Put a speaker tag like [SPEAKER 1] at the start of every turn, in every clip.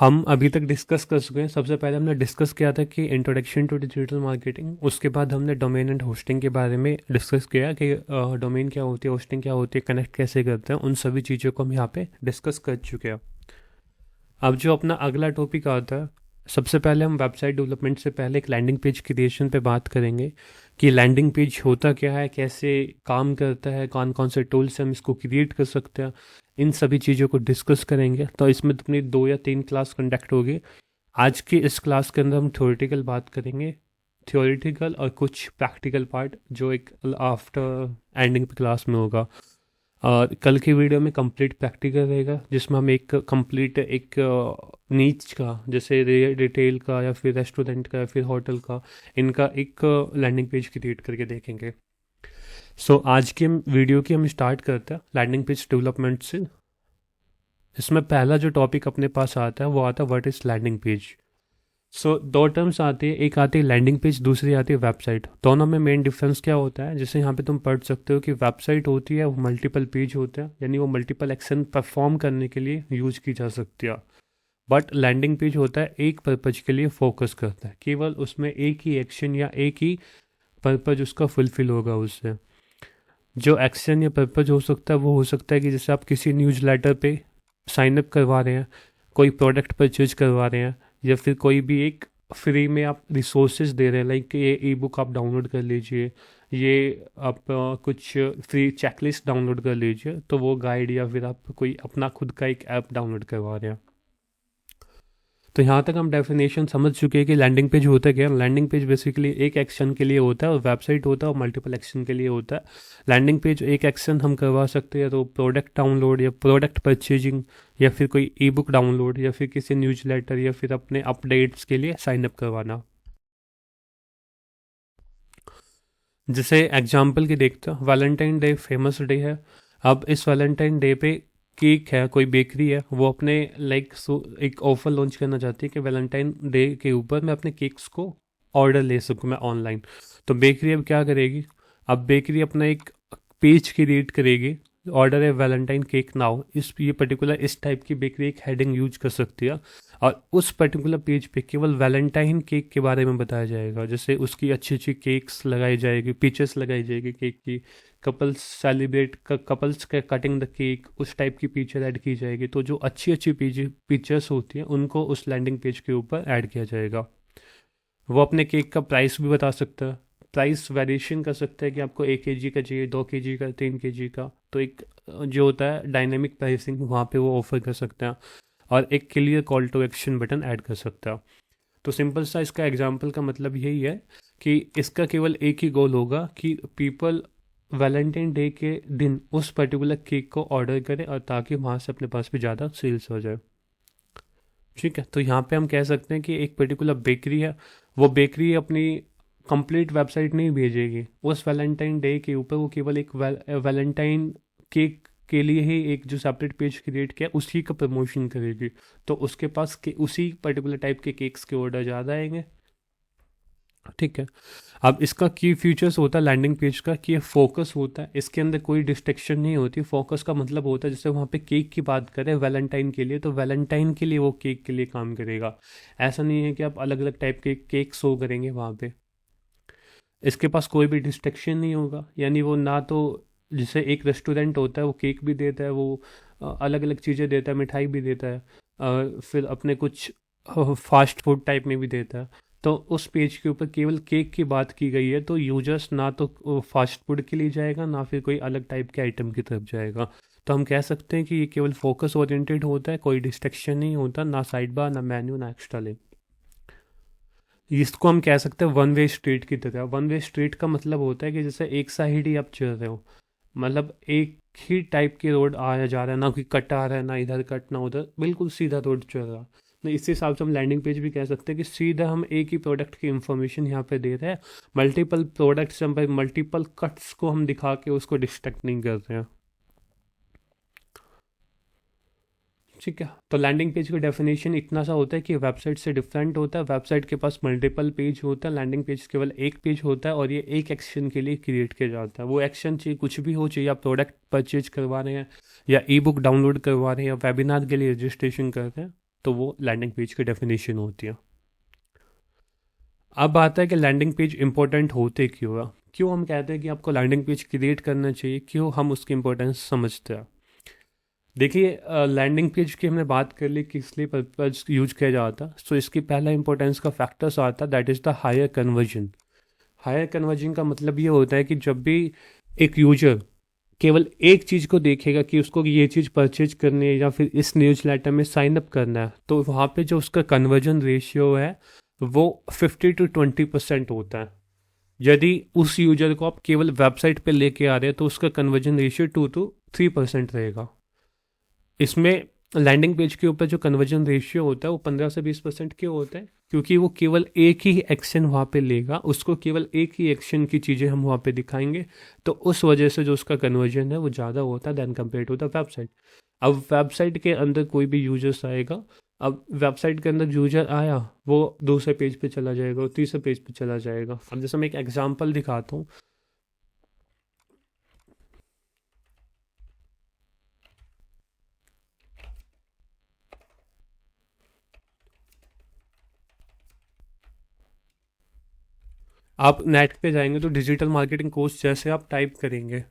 [SPEAKER 1] हम अभी तक डिस्कस कर चुके हैं। सबसे पहले हमने डिस्कस किया था कि इंट्रोडक्शन टू डिजिटल मार्केटिंग। उसके बाद हमने डोमेन एंड होस्टिंग के बारे में डिस्कस किया कि डोमेन क्या होती है, होस्टिंग क्या होती है, कनेक्ट कैसे करते हैं। उन सभी चीज़ों को हम यहाँ पे डिस्कस कर चुके हैं। अब जो अपना अगला टॉपिक आता है, सबसे पहले हम वेबसाइट डेवलपमेंट से पहले एक लैंडिंग पेज क्रिएशन पे बात करेंगे कि लैंडिंग पेज होता क्या है, कैसे काम करता है, कौन कौन से टूल्स से हम इसको क्रिएट कर सकते हैं। इन सभी चीज़ों को डिस्कस करेंगे। तो इसमें अपनी 2 या 3 क्लास कंडक्ट होगी। आज की इस क्लास के अंदर हम थ्योरेटिकल बात करेंगे, थ्योरेटिकल और कुछ प्रैक्टिकल पार्ट जो एक आफ्टर एंडिंग क्लास में होगा। और कल की वीडियो में कंप्लीट प्रैक्टिकल रहेगा, जिसमें हम एक कंप्लीट एक नीच का, जैसे रिटेल का या फिर रेस्टोरेंट का या फिर होटल का, इनका एक लैंडिंग पेज क्रिएट करके देखेंगे। सो आज के वीडियो की हम स्टार्ट करते हैं लैंडिंग पेज डेवलपमेंट से। इसमें पहला जो टॉपिक अपने पास आता है वो आता है what is landing page. So 2 terms आती है, एक आती है लैंडिंग पेज, दूसरी आती है वेबसाइट। दोनों में मेन डिफरेंस क्या होता है, जैसे यहाँ पे तुम पढ़ सकते हो कि वेबसाइट होती है वो मल्टीपल पेज होते हैं, यानी वो मल्टीपल एक्शन परफॉर्म करने के लिए यूज की जा सकती है। बट लैंडिंग पेज होता है एक पर्पज के लिए फोकस करता है, केवल उसमें एक ही एक्शन या एक ही पर्पज उसका फुलफिल होगा उससे। जो एक्शन या पर्पज हो सकता है वो हो सकता है कि जैसे आप किसी न्यूज़ लेटर पे साइन अप करवा रहे हैं, कोई प्रोडक्ट परचेज करवा रहे हैं, या फिर कोई भी एक फ्री में आप रिसोर्सेज दे रहे हैं, लाइक ये ई बुक आप डाउनलोड कर लीजिए, ये आप कुछ फ्री चेकलिस्ट डाउनलोड कर लीजिए, तो वो गाइड, या फिर आप कोई अपना खुद का एक ऐप डाउनलोड करवा रहे हैं। तो यहाँ तक हम डेफिनेशन समझ चुके हैं कि लैंडिंग पेज होता क्या है। लैंडिंग पेज बेसिकली एक एक्शन के लिए होता है और वेबसाइट होता है और मल्टीपल एक्शन के लिए होता है। लैंडिंग पेज एक एक्शन हम करवा सकते हैं, तो प्रोडक्ट डाउनलोड या प्रोडक्ट परचेजिंग, या फिर कोई ई बुक डाउनलोड, या फिर किसी न्यूज़ लेटर, या फिर अपने अपडेट्स के लिए साइन अप करवाना। जैसे एग्जाम्पल की देखते हैं, वैलेंटाइन डे फेमस डे है। अब इस वैलेंटाइन डे पे केक है, कोई बेकरी है, वो अपने लाइक एक ऑफर लॉन्च करना चाहती है कि वैलेंटाइन डे के ऊपर मैं अपने केक्स को ऑर्डर ले सकूँ मैं ऑनलाइन। तो बेकरी अब क्या करेगी, अब बेकरी अपना एक पेज क्रिएट करेगी, ऑर्डर है वैलेंटाइन केक नाउ। इस ये पर्टिकुलर इस टाइप की बेकरी एक हेडिंग यूज कर सकती है, और उस पर्टिकुलर पेज पे केवल वैलेंटाइन केक के बारे में बताया जाएगा। जैसे उसकी अच्छी अच्छी केक्स लगाई जाएगी, पिक्चर्स लगाई जाएगी केक की, कपल्स सेलिब्रेट कपल्स का कटिंग द केक, उस टाइप की पिक्चर ऐड की जाएगी। तो जो अच्छी अच्छी पिक्चर्स होती हैं उनको उस लैंडिंग पेज के ऊपर ऐड किया जाएगा। वो अपने केक का प्राइस भी बता सकता है, प्राइस वेरिएशन कर सकता है कि आपको 1 kg का चाहिए, 2 kg का, 3 kg का। तो एक जो होता है डायनेमिक प्राइसिंग, वहाँ पे वो ऑफर कर सकते हैं, और एक clear call to action button add कर सकता है। तो सिंपल सा इसका एग्जाम्पल का मतलब यही है कि इसका केवल एक ही गोल होगा कि पीपल वैलेंटाइन डे के दिन उस पर्टिकुलर केक को ऑर्डर करें, और ताकि वहाँ से अपने पास भी ज़्यादा सेल्स हो जाए। ठीक है, तो यहाँ पे हम कह सकते हैं कि एक पर्टिकुलर बेकरी है, वो बेकरी अपनी कंप्लीट वेबसाइट नहीं भेजेगी उस वैलेंटाइन डे के ऊपर, वो केवल एक वैलेंटाइन केक के लिए ही एक जो सेपरेट पेज क्रिएट किया उसी का प्रमोशन करेगी। तो उसके पास के उसी पर्टिकुलर टाइप के केक्स के ऑर्डर ज़्यादा आएंगे। ठीक है, अब इसका की फीचर्स होता है लैंडिंग पेज का कि ये फोकस होता है, इसके अंदर कोई डिस्ट्रैक्शन नहीं होती। फोकस का मतलब होता है जैसे वहाँ पे केक की बात करें वैलेंटाइन के लिए, तो वैलेंटाइन के लिए वो केक के लिए काम करेगा। ऐसा नहीं है कि आप अलग अलग टाइप के केक शो करेंगे वहाँ पे। इसके पास कोई भी डिस्ट्रैक्शन नहीं होगा, यानी वो ना तो, जैसे एक रेस्टोरेंट होता है वो केक भी देता है, वो अलग अलग चीज़ें देता है, मिठाई भी देता है, फिर अपने कुछ फास्ट फूड टाइप में भी देता है। तो उस पेज के ऊपर केवल केक की बात की गई है, तो यूजर्स ना तो फास्ट फूड के लिए जाएगा, ना फिर कोई अलग टाइप के आइटम की तरफ जाएगा। तो हम कह सकते हैं कि ये केवल फोकस ओरिएंटेड होता है, कोई डिस्ट्रैक्शन नहीं होता, ना साइड बार, ना मेन्यू, ना एक्स्ट्रा लिंक। इसको हम कह सकते हैं वन वे स्ट्रीट की तरह। वन वे स्ट्रीट का मतलब होता है कि जैसे एक साइड ही आप चल रहे हो, मतलब एक ही टाइप की रोड आया जा रहा है, ना कोई कट आ रहा है, ना इधर कट ना उधर, बिल्कुल सीधा रोड चल रहा है। तो इस हिसाब से हम लैंडिंग पेज भी कह सकते हैं कि सीधा हम एक ही प्रोडक्ट की इंफॉर्मेशन यहाँ पे दे रहे हैं। मल्टीपल प्रोडक्ट्स हम मल्टीपल कट्स को हम दिखा के उसको डिस्ट्रैक्ट नहीं कर रहे हैं। ठीक है, तो लैंडिंग पेज का डेफिनेशन इतना सा होता है कि वेबसाइट से डिफरेंट होता है। वेबसाइट के पास मल्टीपल पेज होता है, लैंडिंग पेज केवल एक पेज होता है, और ये एक एक्शन के लिए क्रिएट किया जाता है। वो एक्शन चाहिए कुछ भी हो, चाहिए आप प्रोडक्ट परचेज करवा रहे हैं, या ई बुक डाउनलोड करवा रहे हैं, या वेबिनार के लिए रजिस्ट्रेशन कर रहे हैं, तो वो लैंडिंग पेज की डेफिनेशन होती है। अब आता है कि लैंडिंग पेज इंपॉर्टेंट होते क्यों है, क्यों हम कहते हैं कि आपको लैंडिंग पेज क्रिएट करना चाहिए, क्यों हम उसकी इंपॉर्टेंस समझते हैं। देखिए, लैंडिंग पेज की हमने बात कर ली किस लिए पर्पज यूज किया जाता है। सो इसकी पहला इंपॉर्टेंस का फैक्टर्स आता है, that is the higher conversion. Higher conversion का मतलब ये होता है कि जब भी एक यूजर केवल एक चीज़ को देखेगा कि उसको ये चीज़ परचेज करनी है या फिर इस न्यूज़ लेटर में साइन अप करना है, तो वहाँ पे जो उसका कन्वर्जन रेशियो है वो 50 to 20% होता है। यदि उस यूजर को आप केवल वेबसाइट पे लेके आ रहे हैं तो उसका कन्वर्जन रेशियो 2 to 3% रहेगा। इसमें लैंडिंग पेज के ऊपर जो कन्वर्जन रेशियो होता है वो 15 से 20% क्यों होता है, क्योंकि वो केवल एक ही एक्शन वहाँ पे लेगा, उसको केवल एक ही एक्शन की चीज़ें हम वहाँ पे दिखाएंगे, तो उस वजह से जो उसका कन्वर्जन है वो ज़्यादा होता है than compare to the website. अब वेबसाइट के अंदर कोई भी यूजर्स आएगा, अब वेबसाइट के अंदर यूजर आया वो दूसरे पेज पे चला जाएगा, वो तीसरे पेज पे चला जाएगा। अब जैसे मैं एक एग्जांपल दिखाता हूँ। आप नेट पे जाएंगे तो डिजिटल मार्केटिंग कोर्स जैसे आप टाइप करेंगे,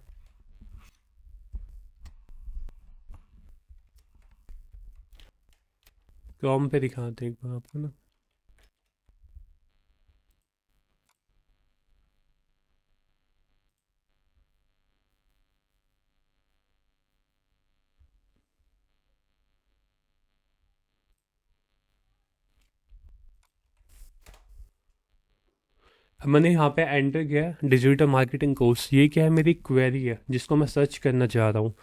[SPEAKER 1] क्रोम पे दिखाते हैं एक बार आपको ना। मैंने यहाँ पे एंटर किया डिजिटल मार्केटिंग कोर्स, ये क्या है, मेरी क्वेरी है जिसको मैं सर्च करना चाह रहा हूँ।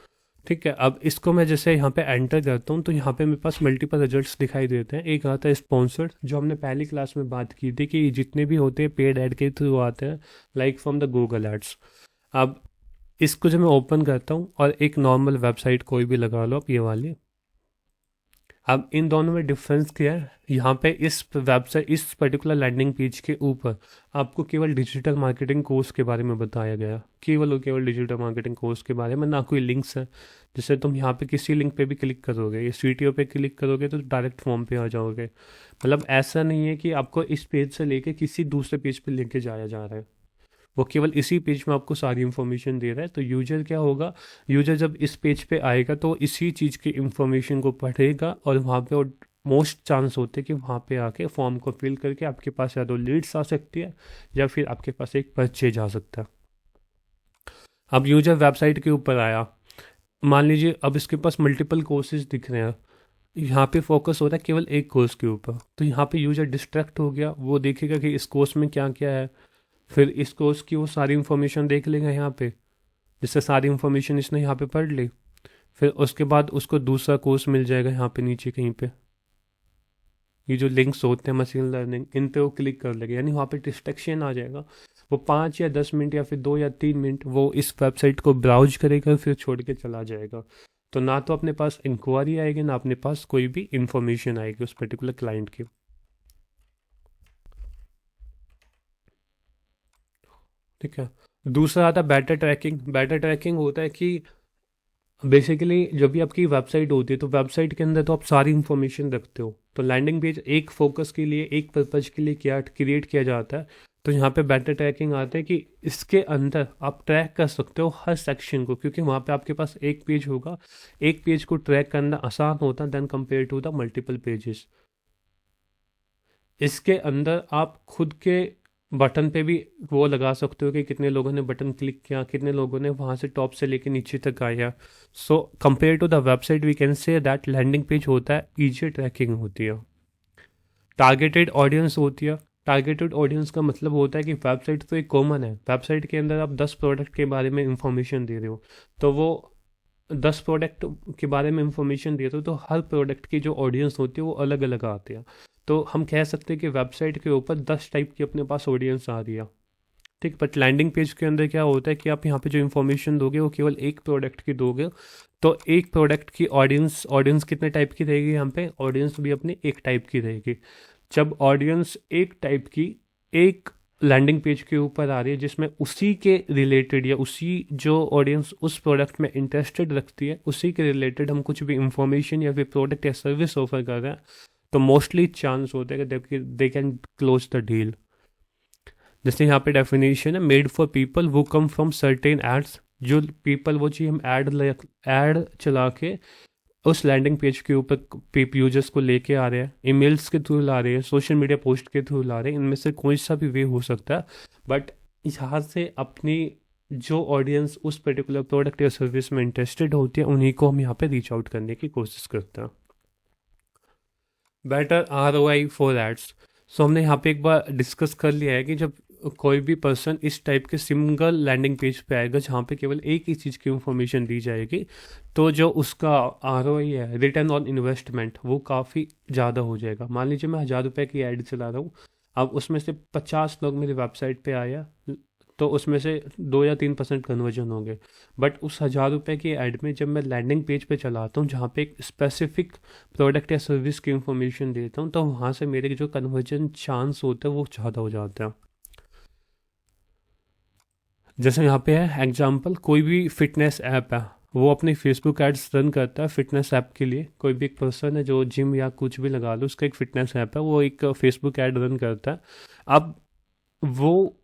[SPEAKER 1] ठीक है, अब इसको मैं जैसे यहाँ पे एंटर करता हूँ तो यहाँ पे मेरे पास मल्टीपल रिजल्ट्स दिखाई देते हैं। एक आता है स्पॉन्सर्ड, जो हमने पहली क्लास में बात की थी कि जितने भी होते हैं पेड ऐड के थ्रू आते हैं, like from the Google ads. अब इसको जब मैं ओपन करता हूँ और एक नॉर्मल वेबसाइट कोई भी लगा लो आप, ये वाली, अब इन दोनों में डिफरेंस क्या है, यहाँ पे इस वेबसाइट इस पर्टिकुलर लैंडिंग पेज के ऊपर आपको केवल डिजिटल मार्केटिंग कोर्स के बारे में बताया गया, केवल और केवल डिजिटल मार्केटिंग कोर्स के बारे में, ना कोई लिंक्स है। जैसे तुम यहाँ पे किसी लिंक पे भी क्लिक करोगे, ये सीटीओ पे क्लिक करोगे तो डायरेक्ट फॉर्म पे आ जाओगे। मतलब ऐसा नहीं है कि आपको इस पेज से लेके किसी दूसरे पेज पे लेके जाया जा रहा है, वो केवल इसी पेज में आपको सारी इन्फॉर्मेशन दे रहा है। तो यूजर क्या होगा, यूजर जब इस पेज पे आएगा तो इसी चीज़ की इन्फॉर्मेशन को पढ़ेगा और वहाँ पे मोस्ट चांस होते हैं कि वहाँ पे आके फॉर्म को फिल करके आपके पास या तो लीड्स आ सकती है या फिर आपके पास एक परचेज आ सकता है। अब यूजर वेबसाइट के ऊपर आया, मान लीजिए अब इसके पास मल्टीपल कोर्सेज दिख रहे हैं, यहाँ पे फोकस हो रहा है केवल एक कोर्स के ऊपर, तो यहाँ पे यूजर डिस्ट्रैक्ट हो गया, वो देखेगा कि इस कोर्स में क्या क्या है, फिर इस कोर्स की वो सारी इन्फॉर्मेशन देख लेगा यहाँ पे, जिससे सारी इन्फॉर्मेशन इसने यहाँ पे पढ़ ली, फिर उसके बाद उसको दूसरा कोर्स मिल जाएगा यहाँ पे नीचे कहीं पे, ये जो लिंक्स होते हैं मशीन लर्निंग, इन पे वो क्लिक कर लेगा, यानी वहाँ पे डिस्ट्रैक्शन आ जाएगा। वो 5 या 10 मिनट या फिर 2 या 3 मिनट वो इस वेबसाइट को ब्राउज करेगा, फिर छोड़ के चला जाएगा। तो ना तो अपने पास इंक्वायरी आएगी, ना अपने पास कोई भी इंफॉर्मेशन आएगी उस पर्टिकुलर क्लाइंट की। ठीक है, दूसरा आता है बेटर ट्रैकिंग। बेटर ट्रैकिंग होता है कि बेसिकली जब भी आपकी वेबसाइट होती है तो वेबसाइट के अंदर तो आप सारी इन्फॉर्मेशन रखते हो, तो लैंडिंग पेज एक फोकस के लिए, एक पर्पज के लिए क्या क्रिएट किया जाता है। तो यहाँ पे बेटर ट्रैकिंग आता है कि इसके अंदर आप ट्रैक कर सकते हो हर सेक्शन को, क्योंकि वहाँ पे आपके पास एक पेज होगा, एक पेज को ट्रैक करना आसान होता है then compare to the multiple pages. इसके अंदर आप खुद के बटन पे भी वो लगा सकते हो कि कितने लोगों ने बटन क्लिक किया, कितने लोगों ने वहाँ से टॉप से लेके नीचे तक आया। So compare to the website we can say that landing page होता है ईजी ट्रैकिंग होती है। टारगेटेड ऑडियंस होती है। टारगेटेड ऑडियंस का मतलब होता है कि वेबसाइट तो एक कॉमन है, वेबसाइट के अंदर आप 10 प्रोडक्ट के बारे में इंफॉर्मेशन दे रहे हो, तो वो 10 प्रोडक्ट के बारे में इंफॉर्मेशन दे रहे हो, तो हर प्रोडक्ट की जो ऑडियंस होती है वो अलग अलग आती है। तो हम कह सकते हैं कि वेबसाइट के ऊपर 10 टाइप की अपने पास ऑडियंस आ रही है। ठीक, बट लैंडिंग पेज के अंदर क्या होता है कि आप यहाँ पे जो इन्फॉर्मेशन दोगे वो केवल एक प्रोडक्ट की दोगे, तो एक प्रोडक्ट की ऑडियंस ऑडियंस कितने टाइप की रहेगी, यहाँ पे ऑडियंस भी अपनी एक टाइप की रहेगी। जब ऑडियंस एक टाइप की एक लैंडिंग पेज के ऊपर आ रही है जिसमें उसी के रिलेटेड या उसी जो ऑडियंस उस प्रोडक्ट में इंटरेस्टेड रखती है उसी के रिलेटेड हम कुछ भी इंफॉर्मेशन या फिर प्रोडक्ट या सर्विस ऑफर कर रहे हैं, तो मोस्टली चांस होता है कि they can close the deal. जैसे यहाँ पे डेफिनेशन है, मेड फॉर पीपल वो कम फ्रॉम सर्टेन एड्स, जो पीपल वो चीज़ हम ऐड चला के उस लैंडिंग पेज के ऊपर यूजर्स को लेके आ रहे हैं, ईमेल्स के थ्रू ला रहे हैं, सोशल मीडिया पोस्ट के थ्रू ला रहे हैं, इनमें से कोई सा भी वे हो सकता है। बट यहाँ से अपनी जो ऑडियंस उस पर्टिकुलर प्रोडक्ट या सर्विस में इंटरेस्टेड होती है उन्हीं को हम यहाँ पे रीच आउट करने की कोशिश करते हैं। Better ROI for ads. So हमने यहाँ पे एक बार डिस्कस कर लिया है कि जब कोई भी पर्सन इस टाइप के सिंगल लैंडिंग पेज पे आएगा जहाँ पे केवल एक ही चीज़ की इंफॉर्मेशन दी जाएगी, तो जो उसका ROI है, रिटर्न ऑन इन्वेस्टमेंट, वो काफ़ी ज़्यादा हो जाएगा। मान लीजिए मैं 1000 रुपये की ऐड चला रहा हूँ, अब उसमें से 50 लोग मेरी वेबसाइट पे आया, तो उसमें से 2 या 3% कन्वर्जन होंगे। बट उस 1000 रुपये की ऐड में जब मैं लैंडिंग पेज पे चलाता हूँ जहाँ पे एक स्पेसिफिक प्रोडक्ट या सर्विस की इंफॉर्मेशन देता हूँ, तो वहाँ से मेरे जो कन्वर्जन चांस होता है वो ज़्यादा हो जाता है। जैसे यहाँ पे है एग्जांपल, कोई भी फिटनेस ऐप है, वो अपने फेसबुक एड्स रन करता है फिटनेस ऐप के लिए। कोई भी एक पर्सन है जो जिम या कुछ भी लगा लो, उसका एक फिटनेस ऐप है, वो एक फेसबुक ऐड रन करता है। अब वो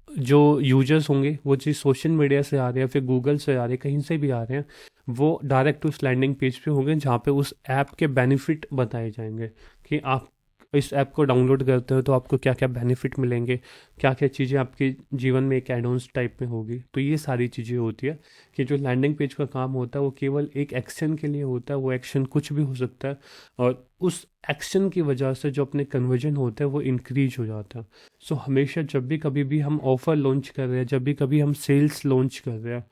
[SPEAKER 1] जो यूजर्स होंगे वो जी सोशल मीडिया से आ रहे हैं, फिर गूगल से आ रहे हैं, कहीं से भी आ रहे हैं, वो डायरेक्ट उस लैंडिंग पेज पे होंगे जहाँ पे उस ऐप के बेनिफिट बताए जाएंगे कि आप इस ऐप को डाउनलोड करते हो तो आपको क्या क्या बेनिफिट मिलेंगे, क्या क्या चीज़ें आपके जीवन में एक एडवांस टाइप में होगी। तो ये सारी चीज़ें होती है कि जो लैंडिंग पेज का काम होता है वो केवल एक एक्शन के लिए होता है, वो एक्शन कुछ भी हो सकता है, और उस एक्शन की वजह से जो अपने कन्वर्जन होता है वो इंक्रीज हो जाता है। सो हमेशा जब भी कभी भी हम ऑफ़र लॉन्च कर रहे हैं, जब भी कभी हम सेल्स लॉन्च कर रहे हैं,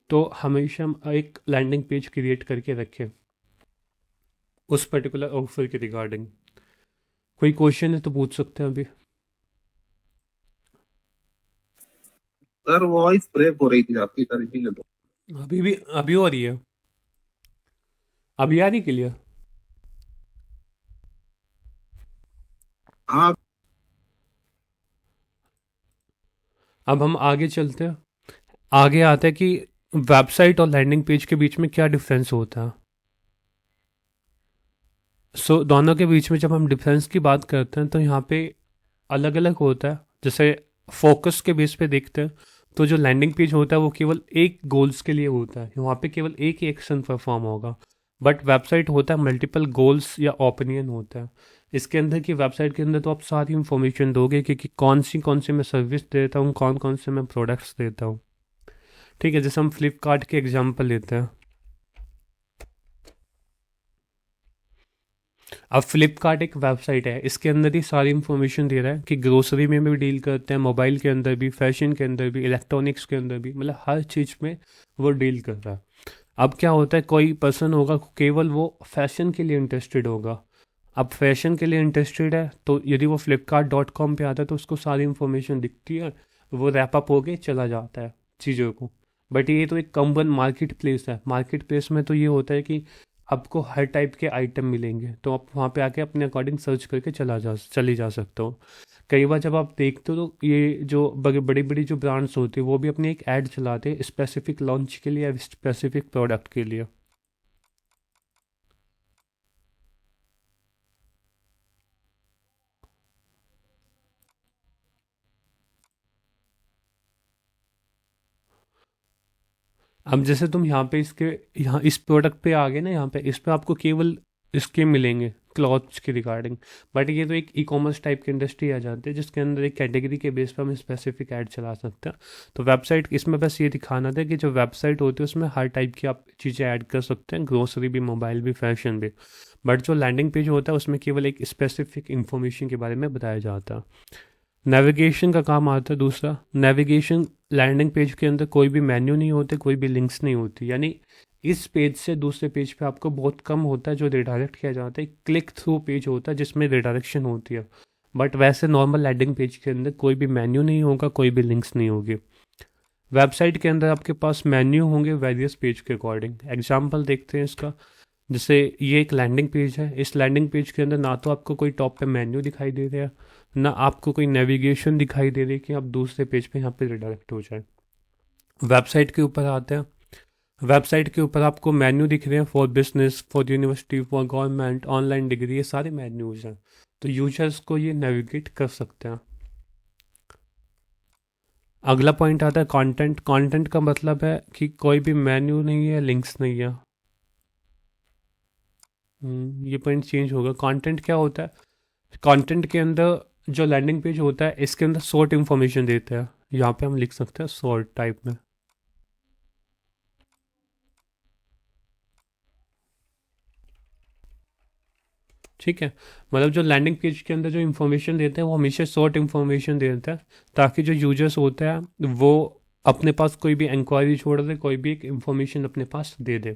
[SPEAKER 1] तो हमेशा हम एक लैंडिंग पेज क्रिएट करके रखें उस पर्टिकुलर ऑफर के रिगार्डिंग। कोई क्वेश्चन है तो पूछ सकते हैं अभी।
[SPEAKER 2] सर वॉइस ब्रेक हो रही थी आपकी, सर इसीलिए तो।
[SPEAKER 1] अभी भी अभी हो रही है, अभी आ रही क्लियर।
[SPEAKER 2] हाँ।
[SPEAKER 1] अब हम आगे चलते हैं, आगे आता है कि वेबसाइट और लैंडिंग पेज के बीच में क्या डिफरेंस होता है। सो दोनों के बीच में जब हम डिफरेंस की बात करते हैं तो यहाँ पे अलग अलग होता है। जैसे फोकस के बेस पे देखते हैं तो जो लैंडिंग पेज होता है वो केवल एक गोल्स के लिए होता है, वहाँ पे केवल एक ही एक्शन परफॉर्म होगा। बट वेबसाइट होता है मल्टीपल गोल्स या ओपिनियन होता है। इसके अंदर की वेबसाइट के अंदर तो आप सारी इंफॉर्मेशन दोगे कि कौन सी मैं सर्विस देता हूँ, कौन से मैं प्रोडक्ट्स देता हूँ। ठीक है, जैसे हम फ्लिपकार्ट के एग्जाम्पल लेते हैं। अब फ्लिपकार्ट एक वेबसाइट है, इसके अंदर ही सारी इंफॉर्मेशन दे रहा है कि ग्रोसरी में भी डील करते हैं, मोबाइल के अंदर भी, फैशन के अंदर भी, इलेक्ट्रॉनिक्स के अंदर भी, मतलब हर चीज़ में वो डील कर रहा है। अब क्या होता है, कोई पर्सन होगा केवल वो फैशन के लिए इंटरेस्टेड होगा। अब फैशन के लिए इंटरेस्टेड है तो यदि वो flipkart.com पे आता है तो उसको सारी इंफॉर्मेशन दिखती है, वो रैप अप होके चला जाता है चीज़ों को। बट ये तो एक कॉमन मार्केट प्लेस है, मार्केट प्लेस में तो ये होता है कि आपको हर टाइप के आइटम मिलेंगे, तो आप वहाँ पे आके अपने अकॉर्डिंग सर्च करके चली जा सकते हो। कई बार जब आप देखते हो तो ये जो बड़ी बड़ी जो ब्रांड्स होती है वो भी अपनी एक ऐड चलाते हैं स्पेसिफिक लॉन्च के लिए या स्पेसिफिक प्रोडक्ट के लिए। अब जैसे तुम यहाँ पे इसके यहाँ इस प्रोडक्ट पे आ गए ना, यहाँ पे इस पे आपको केवल इसके मिलेंगे क्लॉथ्स के रिगार्डिंग। बट ये तो एक ई कॉमर्स टाइप की इंडस्ट्री आ जाती है जिसके अंदर एक कैटेगरी के बेस पर हम स्पेसिफिक ऐड चला सकते हैं। तो वेबसाइट इसमें बस ये दिखाना था कि जो वेबसाइट होती है उसमें हर टाइप की आप चीज़ें ऐड कर सकते हैं, ग्रोसरी भी, मोबाइल भी, फैशन भी। बट जो लैंडिंग पेज होता है उसमें केवल एक स्पेसिफिक इंफॉर्मेशन के बारे में बताया जाता है। नेविगेशन का काम आता है दूसरा। नेविगेशन, लैंडिंग पेज के अंदर कोई भी मेन्यू नहीं होते, कोई भी लिंक्स नहीं होती, यानी इस पेज से दूसरे पेज पे आपको बहुत कम होता है जो रिडायरेक्ट किया जाता है। क्लिक थ्रू पेज होता है जिसमें रिडायरेक्शन होती है। बट वैसे नॉर्मल लैंडिंग पेज के अंदर कोई भी मेन्यू नहीं होगा, कोई भी लिंक्स नहीं होगी। वेबसाइट के अंदर आपके पास मेन्यू होंगे वेरियस पेज के अकॉर्डिंग। एग्जाम्पल देखते हैं इसका। जैसे ये एक लैंडिंग पेज है, इस लैंडिंग पेज के अंदर ना तो आपको कोई टॉप पे मेन्यू दिखाई दे रहा है, ना आपको कोई नेविगेशन दिखाई दे रही है कि आप दूसरे पेज पे यहाँ पे रिडायरेक्ट हो जाए। वेबसाइट के ऊपर आते हैं। वेबसाइट के ऊपर आपको मेन्यू दिख रहे हैं, for business, for university, for government, online degree, ये सारे मेन्यूज हैं। तो यूजर्स को ये नेविगेट कर सकते हैं। अगला पॉइंट आता है कंटेंट। कंटेंट का मतलब है कि कोई भी मेन्यू नहीं है, लिंक्स नहीं है। ये पॉइंट चेंज होगा। कंटेंट क्या होता है? कंटेंट के अंदर जो लैंडिंग पेज होता है, इसके अंदर शॉर्ट इंफॉर्मेशन देता है। यहाँ पे हम लिख सकते हैं शॉर्ट टाइप में। ठीक है, मतलब जो लैंडिंग पेज के अंदर जो इन्फॉर्मेशन देते हैं वो हमेशा शॉर्ट इन्फॉर्मेशन देता है, ताकि जो यूजर्स होते हैं वो अपने पास कोई भी इंक्वायरी छोड़ दे, कोई भी एक इन्फॉर्मेशन अपने पास दे दे।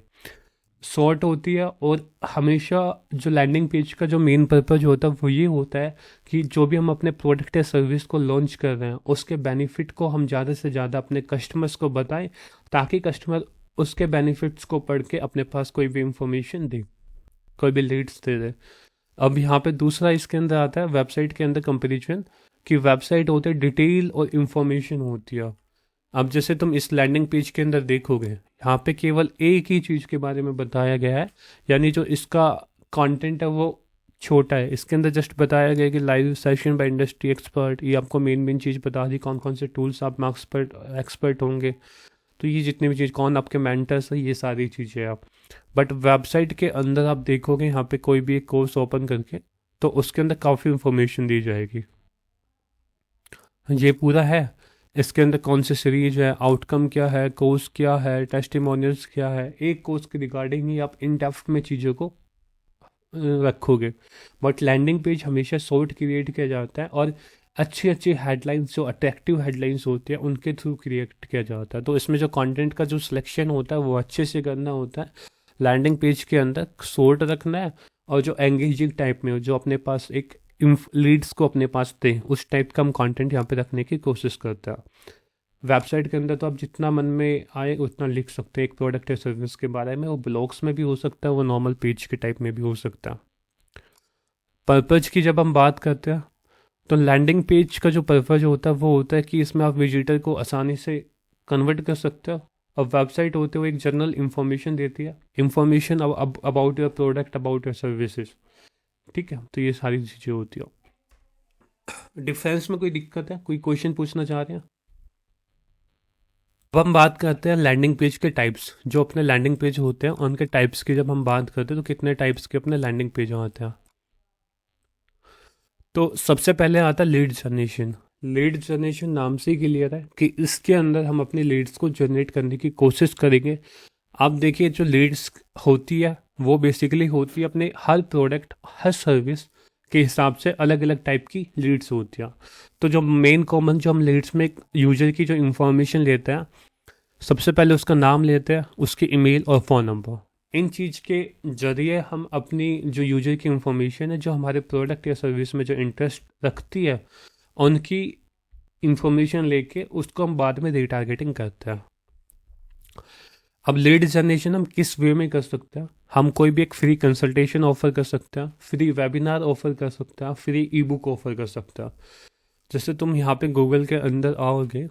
[SPEAKER 1] शॉर्ट होती है। और हमेशा जो लैंडिंग पेज का जो मेन पर्पज होता है वो ये होता है कि जो भी हम अपने प्रोडक्ट या सर्विस को लॉन्च कर रहे हैं उसके बेनिफिट को हम ज़्यादा से ज़्यादा अपने कस्टमर्स को बताएं, ताकि कस्टमर उसके बेनिफिट्स को पढ़ के अपने पास कोई भी इंफॉर्मेशन दे, कोई भी लीड्स दे दे। अब यहाँ पे दूसरा इसके अंदर आता है वेबसाइट के अंदर कंपेरिजन, कि वेबसाइट होते हैं डिटेल और इन्फॉर्मेशन होती है। अब जैसे तुम इस लैंडिंग पेज के अंदर देखोगे, यहाँ पे केवल एक ही चीज़ के बारे में बताया गया है, यानी जो इसका कंटेंट है वो छोटा है। इसके अंदर जस्ट बताया गया कि live session by industry expert, ये आपको मेन मेन चीज़ बता दी, कौन कौन से टूल्स आप में एक्सपर्ट होंगे, तो ये जितनी भी चीज़, कौन आपके मेंटर्स है, ये सारी चीज़ें आप। बट वेबसाइट के अंदर आप देखोगे यहाँ पे कोई भी एक कोर्स ओपन करके, तो उसके अंदर काफ़ी इंफॉर्मेशन दी जाएगी। ये पूरा है, इसके अंदर कौन सी सीरीज है, आउटकम क्या है, कोर्स क्या है, टेस्टिमोनियल्स क्या है, एक कोर्स के रिगार्डिंग ही आप इन डेप्थ में चीज़ों को रखोगे। बट लैंडिंग पेज हमेशा शॉर्ट क्रिएट किया जाता है, और अच्छी अच्छी हेडलाइंस, जो अट्रैक्टिव हेडलाइंस होती है उनके थ्रू क्रिएट किया जाता है। तो इसमें जो कंटेंट का जो सिलेक्शन होता है वो अच्छे से करना होता है। लैंडिंग पेज के अंदर शॉर्ट रखना है, और जो एंगेजिंग टाइप में हो, जो अपने पास एक लीड्स को अपने पास दे, उस टाइप का हम कंटेंट यहाँ पे रखने की कोशिश करते हैं। वेबसाइट के अंदर तो आप जितना मन में आए उतना लिख सकते हैं एक प्रोडक्ट या सर्विस के बारे में। वो ब्लॉग्स में भी हो सकता है, वो नॉर्मल पेज के टाइप में भी हो सकता है। पर्पज की जब हम बात करते हैं, तो लैंडिंग पेज का जो पर्पज होता है वो होता है कि इसमें आप विजिटर को आसानी से कन्वर्ट कर सकते हो। अब वेबसाइट होते हुए एक जनरल इंफॉर्मेशन देती है, information about your product, about your services. ठीक है, तो ये सारी चीज़ें होती है। डिफरेंस में कोई दिक्कत है? कोई क्वेश्चन पूछना चाह रहे हैं? अब हम बात करते हैं लैंडिंग पेज के टाइप्स। जो अपने लैंडिंग पेज होते हैं उनके टाइप्स की जब हम बात करते हैं, तो कितने टाइप्स के अपने लैंडिंग पेज होते हैं। तो सबसे पहले आता है लीड जनरेशन। लीड जनरेशन नाम से ही क्लियर है कि इसके अंदर हम अपने लीड्स को जनरेट करने की कोशिश करेंगे। आप देखिए, जो लीड्स होती है वो बेसिकली होती है अपने हर प्रोडक्ट, हर सर्विस के हिसाब से अलग अलग टाइप की लीड्स होती हैं। तो जो मेन कॉमन जो हम लीड्स में यूजर की जो इंफॉर्मेशन लेते हैं, सबसे पहले उसका नाम लेते हैं, उसकी ईमेल और फ़ोन नंबर। इन चीज़ के जरिए हम अपनी जो यूजर की इंफॉर्मेशन है, जो हमारे प्रोडक्ट या सर्विस में जो इंटरेस्ट रखती है, उनकी इंफॉर्मेशन लेके उसको हम बाद में रीटारगेटिंग करते हैं। अब लीड जनरेशन हम किस वे में कर सकते हैं? हम कोई भी एक फ्री कंसल्टेशन ऑफर कर सकते हैं, फ्री वेबिनार ऑफर कर सकते हैं, फ्री ई बुक ऑफर कर सकते हैं। जैसे तुम यहाँ पे गूगल के अंदर आओगे,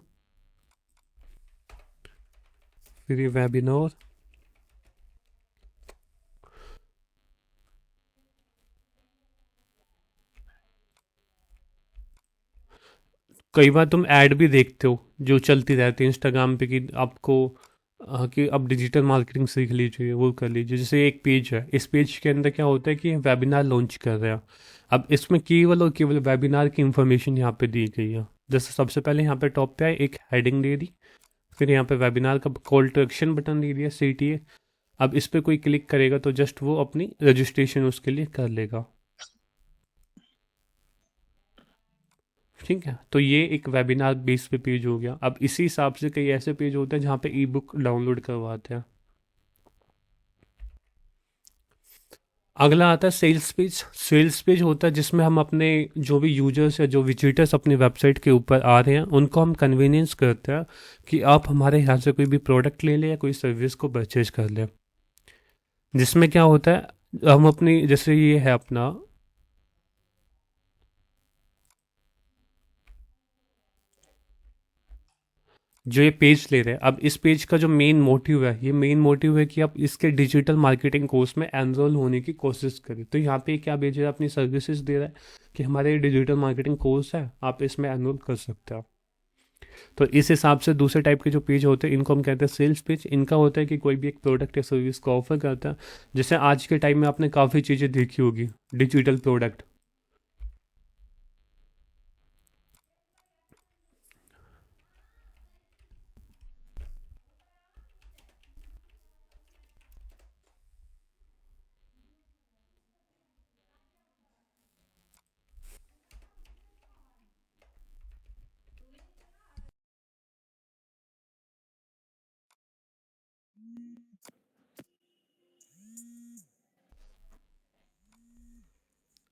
[SPEAKER 1] फ्री वेबिनार, कई बार तुम ऐड भी देखते हो जो चलती रहती है इंस्टाग्राम पे, कि आपको कि अब डिजिटल मार्केटिंग सीख लीजिए, वो कर लीजिए। जैसे एक पेज है, इस पेज के अंदर क्या होता है कि वेबिनार लॉन्च कर रहे हैं। अब इसमें केवल और केवल वेबिनार की इंफॉर्मेशन यहाँ पे दी गई है। जैसे सबसे पहले यहाँ पे टॉप पे आए, एक हेडिंग दे दी, फिर यहाँ पे वेबिनार का कॉल टू एक्शन बटन दे दिया, CTA। अब इस पर कोई क्लिक करेगा तो जस्ट वो अपनी रजिस्ट्रेशन उसके लिए कर लेगा। ठीक है, तो ये एक वेबिनार बेस पे पेज हो गया। अब इसी हिसाब से कई ऐसे पेज होते हैं जहाँ पे ई बुक डाउनलोड करवाते हैं। अगला आता है सेल्स पेज। सेल्स पेज होता है जिसमें हम अपने जो भी यूजर्स या जो विजिटर्स अपनी वेबसाइट के ऊपर आ रहे हैं उनको हम कन्वीनियंस करते हैं कि आप हमारे यहाँ से कोई भी प्रोडक्ट ले लें या कोई सर्विस को परचेज कर लें। जिसमें क्या होता है, हम अपनी जैसे ये है अपना, जो ये पेज ले रहे हैं, अब इस पेज का जो मेन मोटिव है, ये मेन मोटिव है कि आप इसके डिजिटल मार्केटिंग कोर्स में एनरोल होने की कोशिश करें। तो यहाँ पे क्या बेच रहा है, अपनी सर्विसेज दे रहा है कि हमारे डिजिटल मार्केटिंग कोर्स है, आप इसमें एनरोल कर सकते हो। तो इस हिसाब से दूसरे टाइप के जो पेज होते हैं इनको हम कहते हैं सेल्स पेज। इनका होता है कि कोई भी एक प्रोडक्ट या सर्विस को ऑफर करता है। जैसे आज के टाइम में आपने काफ़ी चीज़ें देखी होगी, डिजिटल प्रोडक्ट।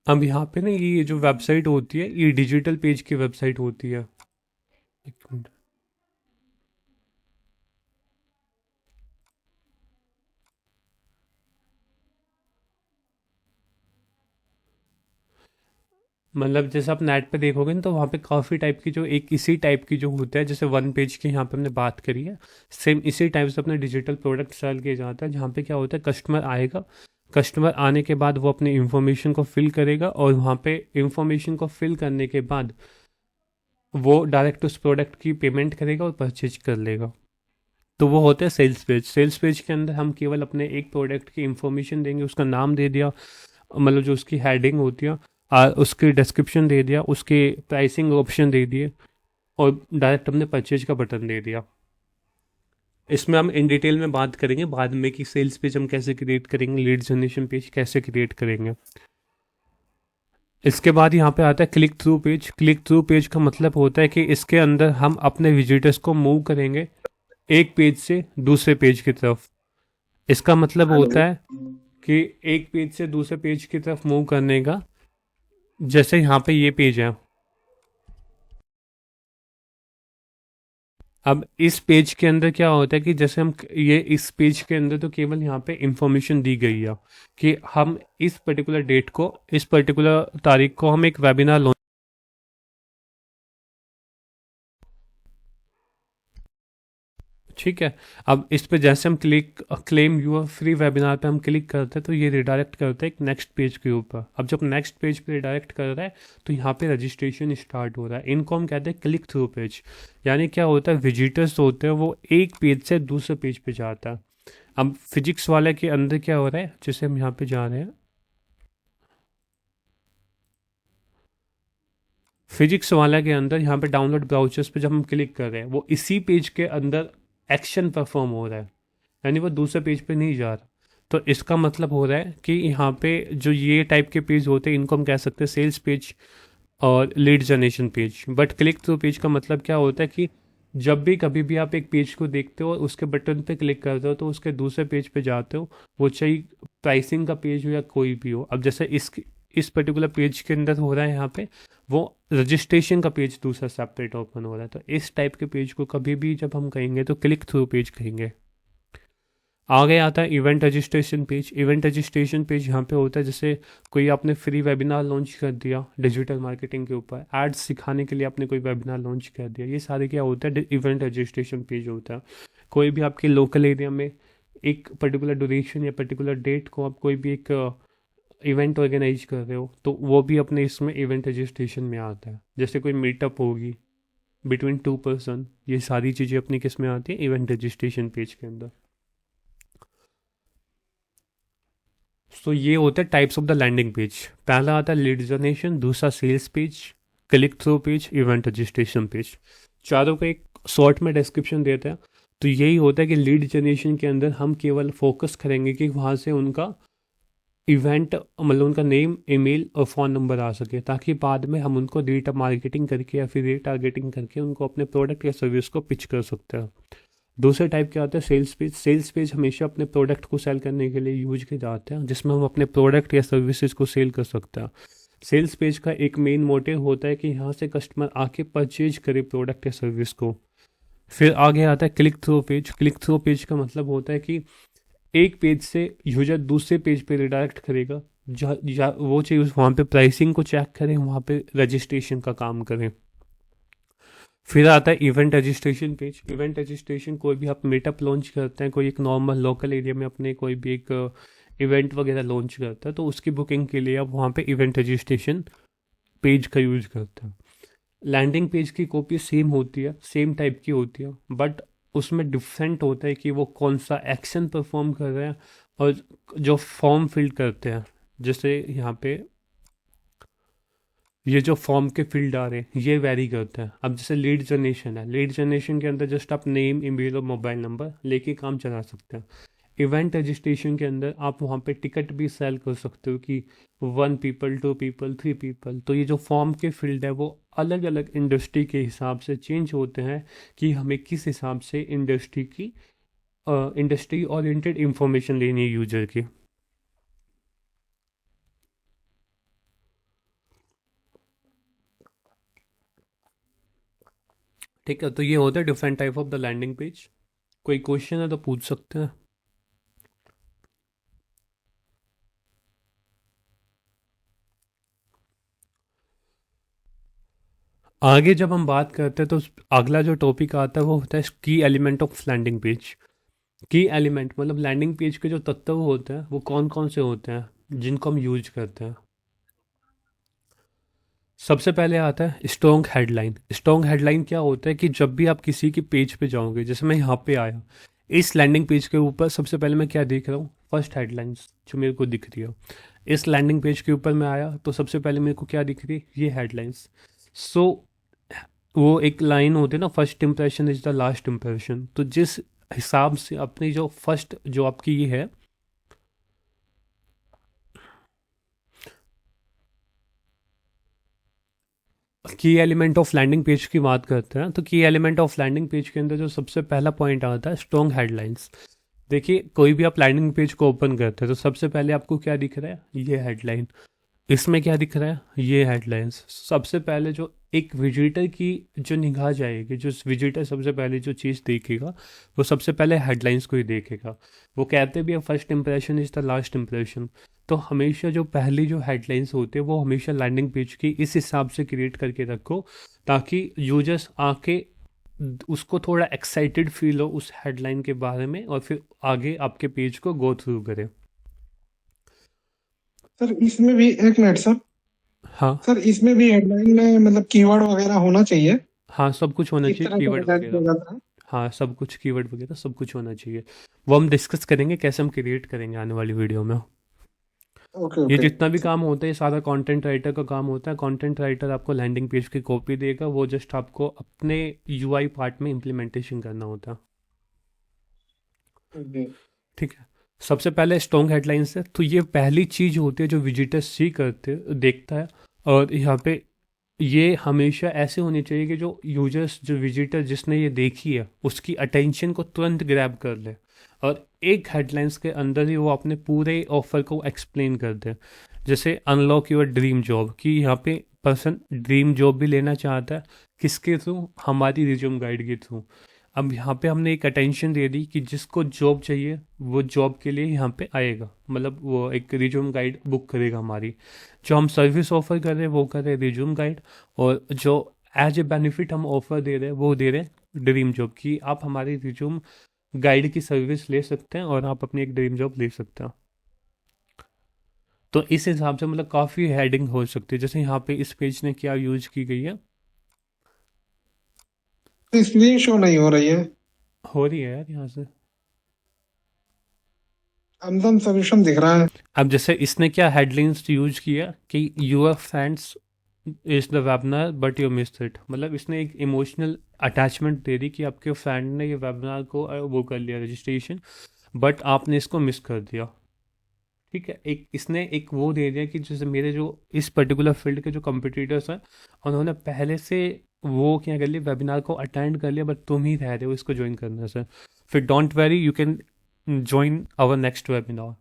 [SPEAKER 1] अब यहाँ पे ना ये जो वेबसाइट होती है, ये डिजिटल पेज की वेबसाइट होती है। एक मिनट। मतलब जैसे आप नेट पे देखोगे ना, तो वहाँ पे काफ़ी टाइप की जो एक इसी टाइप की जो होता है, जैसे वन पेज की यहाँ पे हमने बात करी है, सेम इसी टाइप से अपने डिजिटल प्रोडक्ट सेल किया जाता है। जहाँ पे क्या होता है, कस्टमर आएगा, कस्टमर आने के बाद वो अपनी इंफॉर्मेशन को फिल करेगा, और वहाँ पे इंफॉर्मेशन को फिल करने के बाद वो डायरेक्ट उस प्रोडक्ट की पेमेंट करेगा और परचेज कर लेगा। तो वो होता है सेल्स पेज। सेल्स पेज के अंदर हम केवल अपने एक प्रोडक्ट की इंफॉर्मेशन देंगे, उसका नाम दे दिया, मतलब जो उसकी हेडिंग होती है, उसकी डिस्क्रिप्शन दे दिया, उसके प्राइसिंग ऑप्शन दे दिए, और डायरेक्ट हमने परचेज का बटन दे दिया। इसमें हम इन डिटेल में बात करेंगे बाद में कि सेल्स पेज हम कैसे क्रिएट करेंगे, लीड जनरेशन पेज कैसे क्रिएट करेंगे। इसके बाद यहाँ पे आता है click through page. Click through page का मतलब होता है कि इसके अंदर हम अपने विजिटर्स को मूव करेंगे एक पेज से दूसरे पेज की तरफ। इसका मतलब
[SPEAKER 2] हेलो।
[SPEAKER 1] होता है कि एक पेज से दूसरे पेज की तरफ मूव करने का, जैसे यहाँ पे ये पेज है। अब इस पेज के अंदर क्या होता है कि जैसे हम ये इस पेज के अंदर तो केवल यहाँ पे इंफॉर्मेशन दी गई है कि हम इस पर्टिकुलर डेट को, इस पर्टिकुलर तारीख को हम एक वेबिनार, ठीक है। अब इस पे जैसे हम क्लेम यूर फ्री वेबिनार पे हम क्लिक करते हैं, तो ये रिडायरेक्ट करता है एक नेक्स्ट पेज के ऊपर। अब जब नेक्स्ट पेज पे रिडायरेक्ट कर रहा है, तो यहाँ पे रजिस्ट्रेशन स्टार्ट हो रहा है। इनको हम कहते हैं क्लिक थ्रू पेज। यानी क्या होता है, विजिटर्स होते हैं वो एक पेज से दूसरे पेज पे जाता है। अब फिजिक्स वाले के अंदर क्या हो रहा है, जैसे हम यहाँ पे जा रहे हैं, फिजिक्स वाला के अंदर यहाँ पे डाउनलोड ब्राउचर्स पे जब हम क्लिक कर रहे हैं, वो इसी पेज के अंदर एक्शन परफॉर्म हो रहा है, यानी वो दूसरे पेज पे नहीं जा रहा। तो इसका मतलब हो रहा है कि यहाँ पे जो ये टाइप के पेज होते हैं, इनको हम कह सकते हैं सेल्स पेज और lead generation page. But click through page का मतलब क्या होता है कि जब भी कभी भी आप एक पेज को देखते हो और उसके बटन पे क्लिक करते हो, तो उसके दूसरे पेज पे जाते हो, वो चाहे प्राइसिंग का पेज हो या कोई भी हो। अब जैसे इस पर्टिकुलर पेज के अंदर हो रहा है यहाँ पे, वो रजिस्ट्रेशन का पेज दूसरा सेपरेट ओपन हो रहा है। तो इस टाइप के पेज को कभी भी जब हम कहेंगे तो क्लिक थ्रू पेज कहेंगे। आगे आता है event registration page. Event registration page यहाँ पे होता है, जैसे कोई आपने फ्री वेबिनार लॉन्च कर दिया डिजिटल मार्केटिंग के ऊपर, एड्स सिखाने के लिए आपने कोई वेबिनार लॉन्च कर दिया, ये सारे क्या होता है, इवेंट रजिस्ट्रेशन पेज होता है। कोई भी आपके लोकल एरिया में एक पर्टिकुलर ड्यूरेशन या पर्टिकुलर डेट को आप कोई भी एक इवेंट ऑर्गेनाइज कर रहे हो, तो वो भी अपने इसमें इवेंट रजिस्ट्रेशन में आता है। जैसे कोई मीटअप होगी बिटवीन टू पर्सन, ये सारी चीज़ें अपनी किस में आती है, इवेंट रजिस्ट्रेशन पेज के अंदर। सो ये होता है types of the landing page. पहला आता है लीड जनरेशन, दूसरा sales page, click through page, event registration page. चारों का एक शॉर्ट में डिस्क्रिप्शन देते हैं। तो यही होता है कि लीड जनरेशन के अंदर हम केवल फोकस करेंगे कि वहाँ से उनका इवेंट, मतलब उनका नेम, ईमेल और फ़ोन नंबर आ सके, ताकि बाद में हम उनको डेटा मार्केटिंग करके या फिर रीटारगेटिंग करके उनको अपने प्रोडक्ट या सर्विस को पिच कर सकते हैं। दूसरे टाइप क्या होता है, सेल्स पेज। सेल्स पेज हमेशा अपने प्रोडक्ट को सेल करने के लिए यूज किए जाते हैं, जिसमें हम अपने प्रोडक्ट या सर्विसेज को सेल कर सकते हैं। सेल्स पेज का एक मेन मोटिव होता है कि यहाँ से कस्टमर आके परचेज करे प्रोडक्ट या सर्विस को। फिर आगे आता है click through page. Click through page का मतलब होता है कि एक पेज से यूजर दूसरे पेज पे रिडायरेक्ट करेगा, वो चीज़ वहाँ पे प्राइसिंग को चेक करें, वहाँ पे रजिस्ट्रेशन का काम करें। फिर आता है event registration page. Event registration कोई भी आप मीटअप लॉन्च करते हैं, कोई एक नॉर्मल लोकल एरिया में अपने कोई भी एक इवेंट वगैरह लॉन्च करता है, तो उसकी बुकिंग के लिए आप वहाँ पे इवेंट रजिस्ट्रेशन पेज का यूज करते हैं। लैंडिंग पेज की कॉपी सेम होती है, सेम टाइप की होती है, बट उसमें डिफरेंट होता है कि वो कौन सा एक्शन परफॉर्म कर रहे हैं और जो फॉर्म फिल करते हैं। जैसे यहाँ पे ये जो फॉर्म के फील्ड आ रहे हैं ये वेरी करते हैं। अब जैसे लीड जनरेशन है, लीड जनरेशन के अंदर जस्ट आप नेम, ईमेल और मोबाइल नंबर लेके काम चला सकते हैं। इवेंट रजिस्ट्रेशन के अंदर आप वहाँ पे टिकट भी सेल कर सकते हो कि 1 पीपल, 2 पीपल, 3 पीपल। तो ये जो फॉर्म के फील्ड है वो अलग अलग इंडस्ट्री के हिसाब से चेंज होते हैं कि हमें किस हिसाब से इंडस्ट्री ओरिएंटेड इंफॉर्मेशन लेनी है यूजर की। ठीक है, तो ये होता है different type of the landing page. कोई क्वेश्चन है तो पूछ सकते हैं। आगे जब हम बात करते हैं तो अगला जो टॉपिक आता है वो होता है की एलिमेंट ऑफ लैंडिंग पेज। की एलिमेंट मतलब लैंडिंग पेज के जो तत्व होते हैं वो कौन कौन से होते हैं जिनको हम यूज करते हैं। सबसे पहले आता है स्ट्रॉन्ग हेडलाइन। स्ट्रॉन्ग हेडलाइन क्या होता है कि जब भी आप किसी के पेज पे जाओगे, जैसे मैं यहाँ पे आया, इस लैंडिंग पेज के ऊपर सबसे पहले मैं क्या देख रहा हूँ, फर्स्ट हेडलाइंस जो मेरे को दिख रही है। इस लैंडिंग पेज के ऊपर मैं आया तो सबसे पहले मेरे को क्या दिख रही है, ये हेडलाइंस। सो वो एक लाइन होती है ना, first impression is the last impression. तो जिस हिसाब से अपनी जो फर्स्ट जो आपकी ये है की एलिमेंट ऑफ लैंडिंग पेज की बात करते हैं, तो की एलिमेंट ऑफ लैंडिंग पेज के अंदर जो सबसे पहला पॉइंट आता है स्ट्रॉन्ग हेडलाइंस। देखिए कोई भी आप लैंडिंग पेज को ओपन करते हैं तो सबसे पहले आपको क्या दिख रहा है, ये हेडलाइन। इसमें क्या दिख रहा है, ये हेडलाइंस। सबसे पहले जो एक विजिटर की जो निगाह जाएगी, जो विजिटर सबसे पहले जो चीज़ देखेगा वो सबसे पहले हेडलाइंस को ही देखेगा। वो कहते भी है first impression is the last impression. तो हमेशा जो पहली जो हेडलाइंस होते हैं वो हमेशा लैंडिंग पेज की इस हिसाब से क्रिएट करके रखो ताकि यूजर्स आके उसको थोड़ा एक्साइटेड फील हो उस हेडलाइन के बारे में और फिर आगे आपके पेज को गो थ्रू करे।
[SPEAKER 3] सर इसमें भी एक मिनट सर।
[SPEAKER 1] हाँ
[SPEAKER 3] सर इसमें भी हेडलाइन में मतलब कीवर्ड वगैरह होना चाहिए।
[SPEAKER 1] हाँ, सब कुछ होना
[SPEAKER 3] इस
[SPEAKER 1] चाहिए,
[SPEAKER 3] तरह का
[SPEAKER 1] कीवर्ड
[SPEAKER 3] हेडलाइन
[SPEAKER 1] वगैरह।
[SPEAKER 3] किया जाता है।
[SPEAKER 1] हाँ, सब कुछ कीवर्ड वगैरह सब कुछ होना चाहिए। वो हम डिस्कस करेंगे कैसे हम क्रिएट करेंगे आने वाली वीडियो में।
[SPEAKER 3] ओके
[SPEAKER 1] ये
[SPEAKER 3] ओके।
[SPEAKER 1] जितना भी काम होता है ये सारा कंटेंट राइटर का काम होता है। कंटेंट राइटर आपको लैंडिंग पेज की कॉपी देगा, वो जस्ट आपको अपने यूआई पार्ट में इम्प्लीमेंटेशन करना होता है।
[SPEAKER 3] जी।
[SPEAKER 1] ठीक है, सबसे पहले स्ट्रॉन्ग हेडलाइंस है, तो ये पहली चीज़ होती है जो विजिटर सी करते देखता है। और यहाँ पे ये हमेशा ऐसे होनी चाहिए कि जो यूजर्स, जो विजिटर जिसने ये देखी है उसकी अटेंशन को तुरंत ग्रैब कर ले और एक हेडलाइंस के अंदर ही वो अपने पूरे ऑफर को एक्सप्लेन कर दे। जैसे अनलॉक योर ड्रीम जॉब, कि यहाँ पे पर्सन ड्रीम जॉब भी लेना चाहता है, किसके थ्रू, हमारी रिज्यूम गाइड के थ्रू। अब यहाँ पे हमने एक अटेंशन दे दी कि जिसको जॉब चाहिए वो जॉब के लिए यहाँ पे आएगा, मतलब वो एक रिज्यूम गाइड बुक करेगा हमारी। जो हम सर्विस ऑफर कर रहे हैं वो कर रहे हैं रिज्यूम गाइड, और जो एज ए बेनिफिट हम ऑफर दे रहे हैं वो दे रहे हैं ड्रीम जॉब, कि आप हमारी रिज्यूम गाइड की सर्विस ले सकते हैं और आप अपनी एक ड्रीम जॉब ले सकते हैं। तो इस हिसाब से मतलब काफ़ी हेडिंग हो सकती है। जैसे यहाँ पे इस पेज ने क्या यूज की गई है,
[SPEAKER 3] स्क्रीन शो नहीं हो रही है।
[SPEAKER 1] हो रही है यार यहाँ से।
[SPEAKER 3] अमेजन सॉल्यूशन दिख रहा है।
[SPEAKER 1] अब जैसे इसने क्या हेडलाइंस यूज किया कि your friends is the webinar but you missed it, मतलब इसने एक इमोशनल अटैचमेंट दे दी कि आपके फ्रेंड ने ये वेबिनार को वो कर लिया रजिस्ट्रेशन, बट आपने इसको मिस कर दिया। ठीक है, एक इसने एक वो दे दिया कि जैसे मेरे जो इस पर्टिकुलर फील्ड के जो कम्पिटिटर्स हैं उन्होंने पहले से वो क्या कर लिया, वेबिनार को अटेंड कर लिया, बट तुम ही रह रहे हो इसको ज्वाइन करने से। फिर don't worry, you can join our next webinar.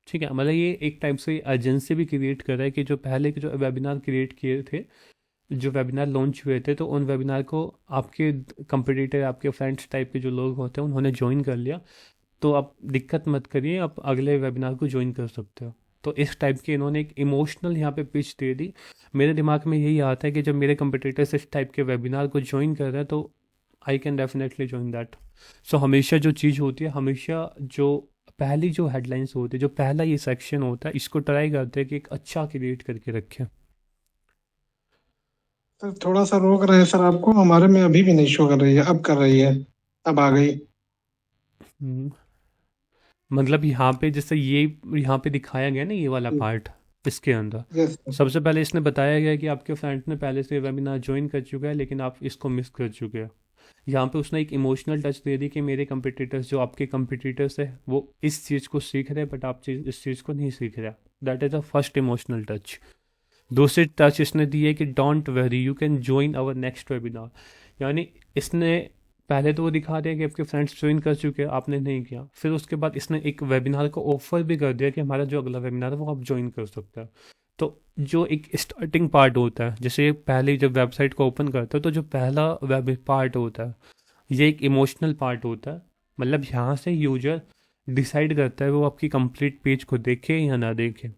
[SPEAKER 1] ठीक है, मतलब ये एक टाइप से एजेंसी भी क्रिएट कर रहा है कि जो पहले के जो वेबिनार क्रिएट किए थे, जो वेबिनार लॉन्च हुए थे, तो उन वेबिनार को आपके कंपटीटर, आपके फ्रेंड्स टाइप के जो लोग होते हैं उन्होंने ज्वाइन कर लिया, तो आप दिक्कत मत करिए, आप अगले वेबिनार को ज्वाइन कर सकते हो। तो इस टाइप के इन्होंने एक इमोशनल यहाँ पे पिच दे दी। मेरे दिमाग में यही आता है कि जब मेरे कंपटीटर्स इस टाइप के वेबिनार को ज्वाइन कर रहे हैं तो I can definitely join that. So हमेशा जो चीज़ होती है, हमेशा जो पहली जो हेडलाइंस होती है, जो पहला ये सेक्शन होता है, इसको ट्राई करते हैं कि एक अच्छा क्रिएट करके रखें।
[SPEAKER 3] सर थोड़ा सा रोक रहे हैं सर आपको, हमारे में अभी भी नहीं शो कर रही है, अब कर रही है, अब आ गई।
[SPEAKER 1] हम्म, मतलब यहाँ पे जैसे ये यहाँ पे दिखाया गया ना, ये वाला पार्ट इसके अंदर
[SPEAKER 3] यस सर।
[SPEAKER 1] सबसे पहले इसने बताया गया कि आपके फ्रेंड ने पहले से वेबिनार ज्वाइन कर चुका है लेकिन आप इसको मिस कर चुके हैं। यहाँ पे उसने एक इमोशनल टच दे दी कि मेरे कंपिटिटर्स, जो आपके कंपिटिटर्स है, वो इस चीज़ को सीख रहे हैं बट आप इस चीज़ को नहीं सीख रहे। That is the first emotional touch. दूसरी टच इसने दी है कि don't worry, you can join our next webinar. यानी इसने पहले तो वो दिखा दिया कि आपके फ्रेंड्स ज्वाइन कर चुके हैं, आपने नहीं किया, फिर उसके बाद इसने एक वेबिनार को ऑफर भी कर दिया कि हमारा जो अगला वेबिनार है वो आप ज्वाइन कर सकते हैं। तो जो एक स्टार्टिंग पार्ट होता है, जैसे पहले जब वेबसाइट को ओपन करते हो तो जो पहला वेब पार्ट होता है, ये एक इमोशनल पार्ट होता है। मतलब यहाँ से यूजर डिसाइड करता है वो आपकी कंप्लीट पेज को देखे या ना देखे।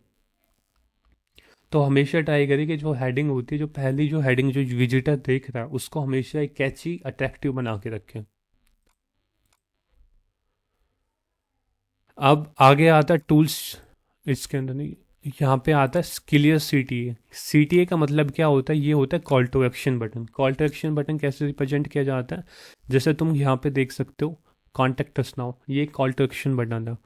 [SPEAKER 1] तो हमेशा ट्राई करें कि जो हेडिंग होती है, जो पहली जो हेडिंग जो विजिटर देख रहा है, उसको हमेशा एक कैची अट्रैक्टिव बना के रखें। अब आगे आता है टूल्स, इसके अंदर नहीं, यहाँ पे आता है क्लियर सीटीए। सीटीए का मतलब क्या होता है? ये होता है call to action button. Call to action button कैसे रिप्रेजेंट किया जाता है? जैसे तुम यहाँ पे देख सकते हो कॉन्टेक्ट अस नाउ, ये कॉल टू एक्शन बटन है।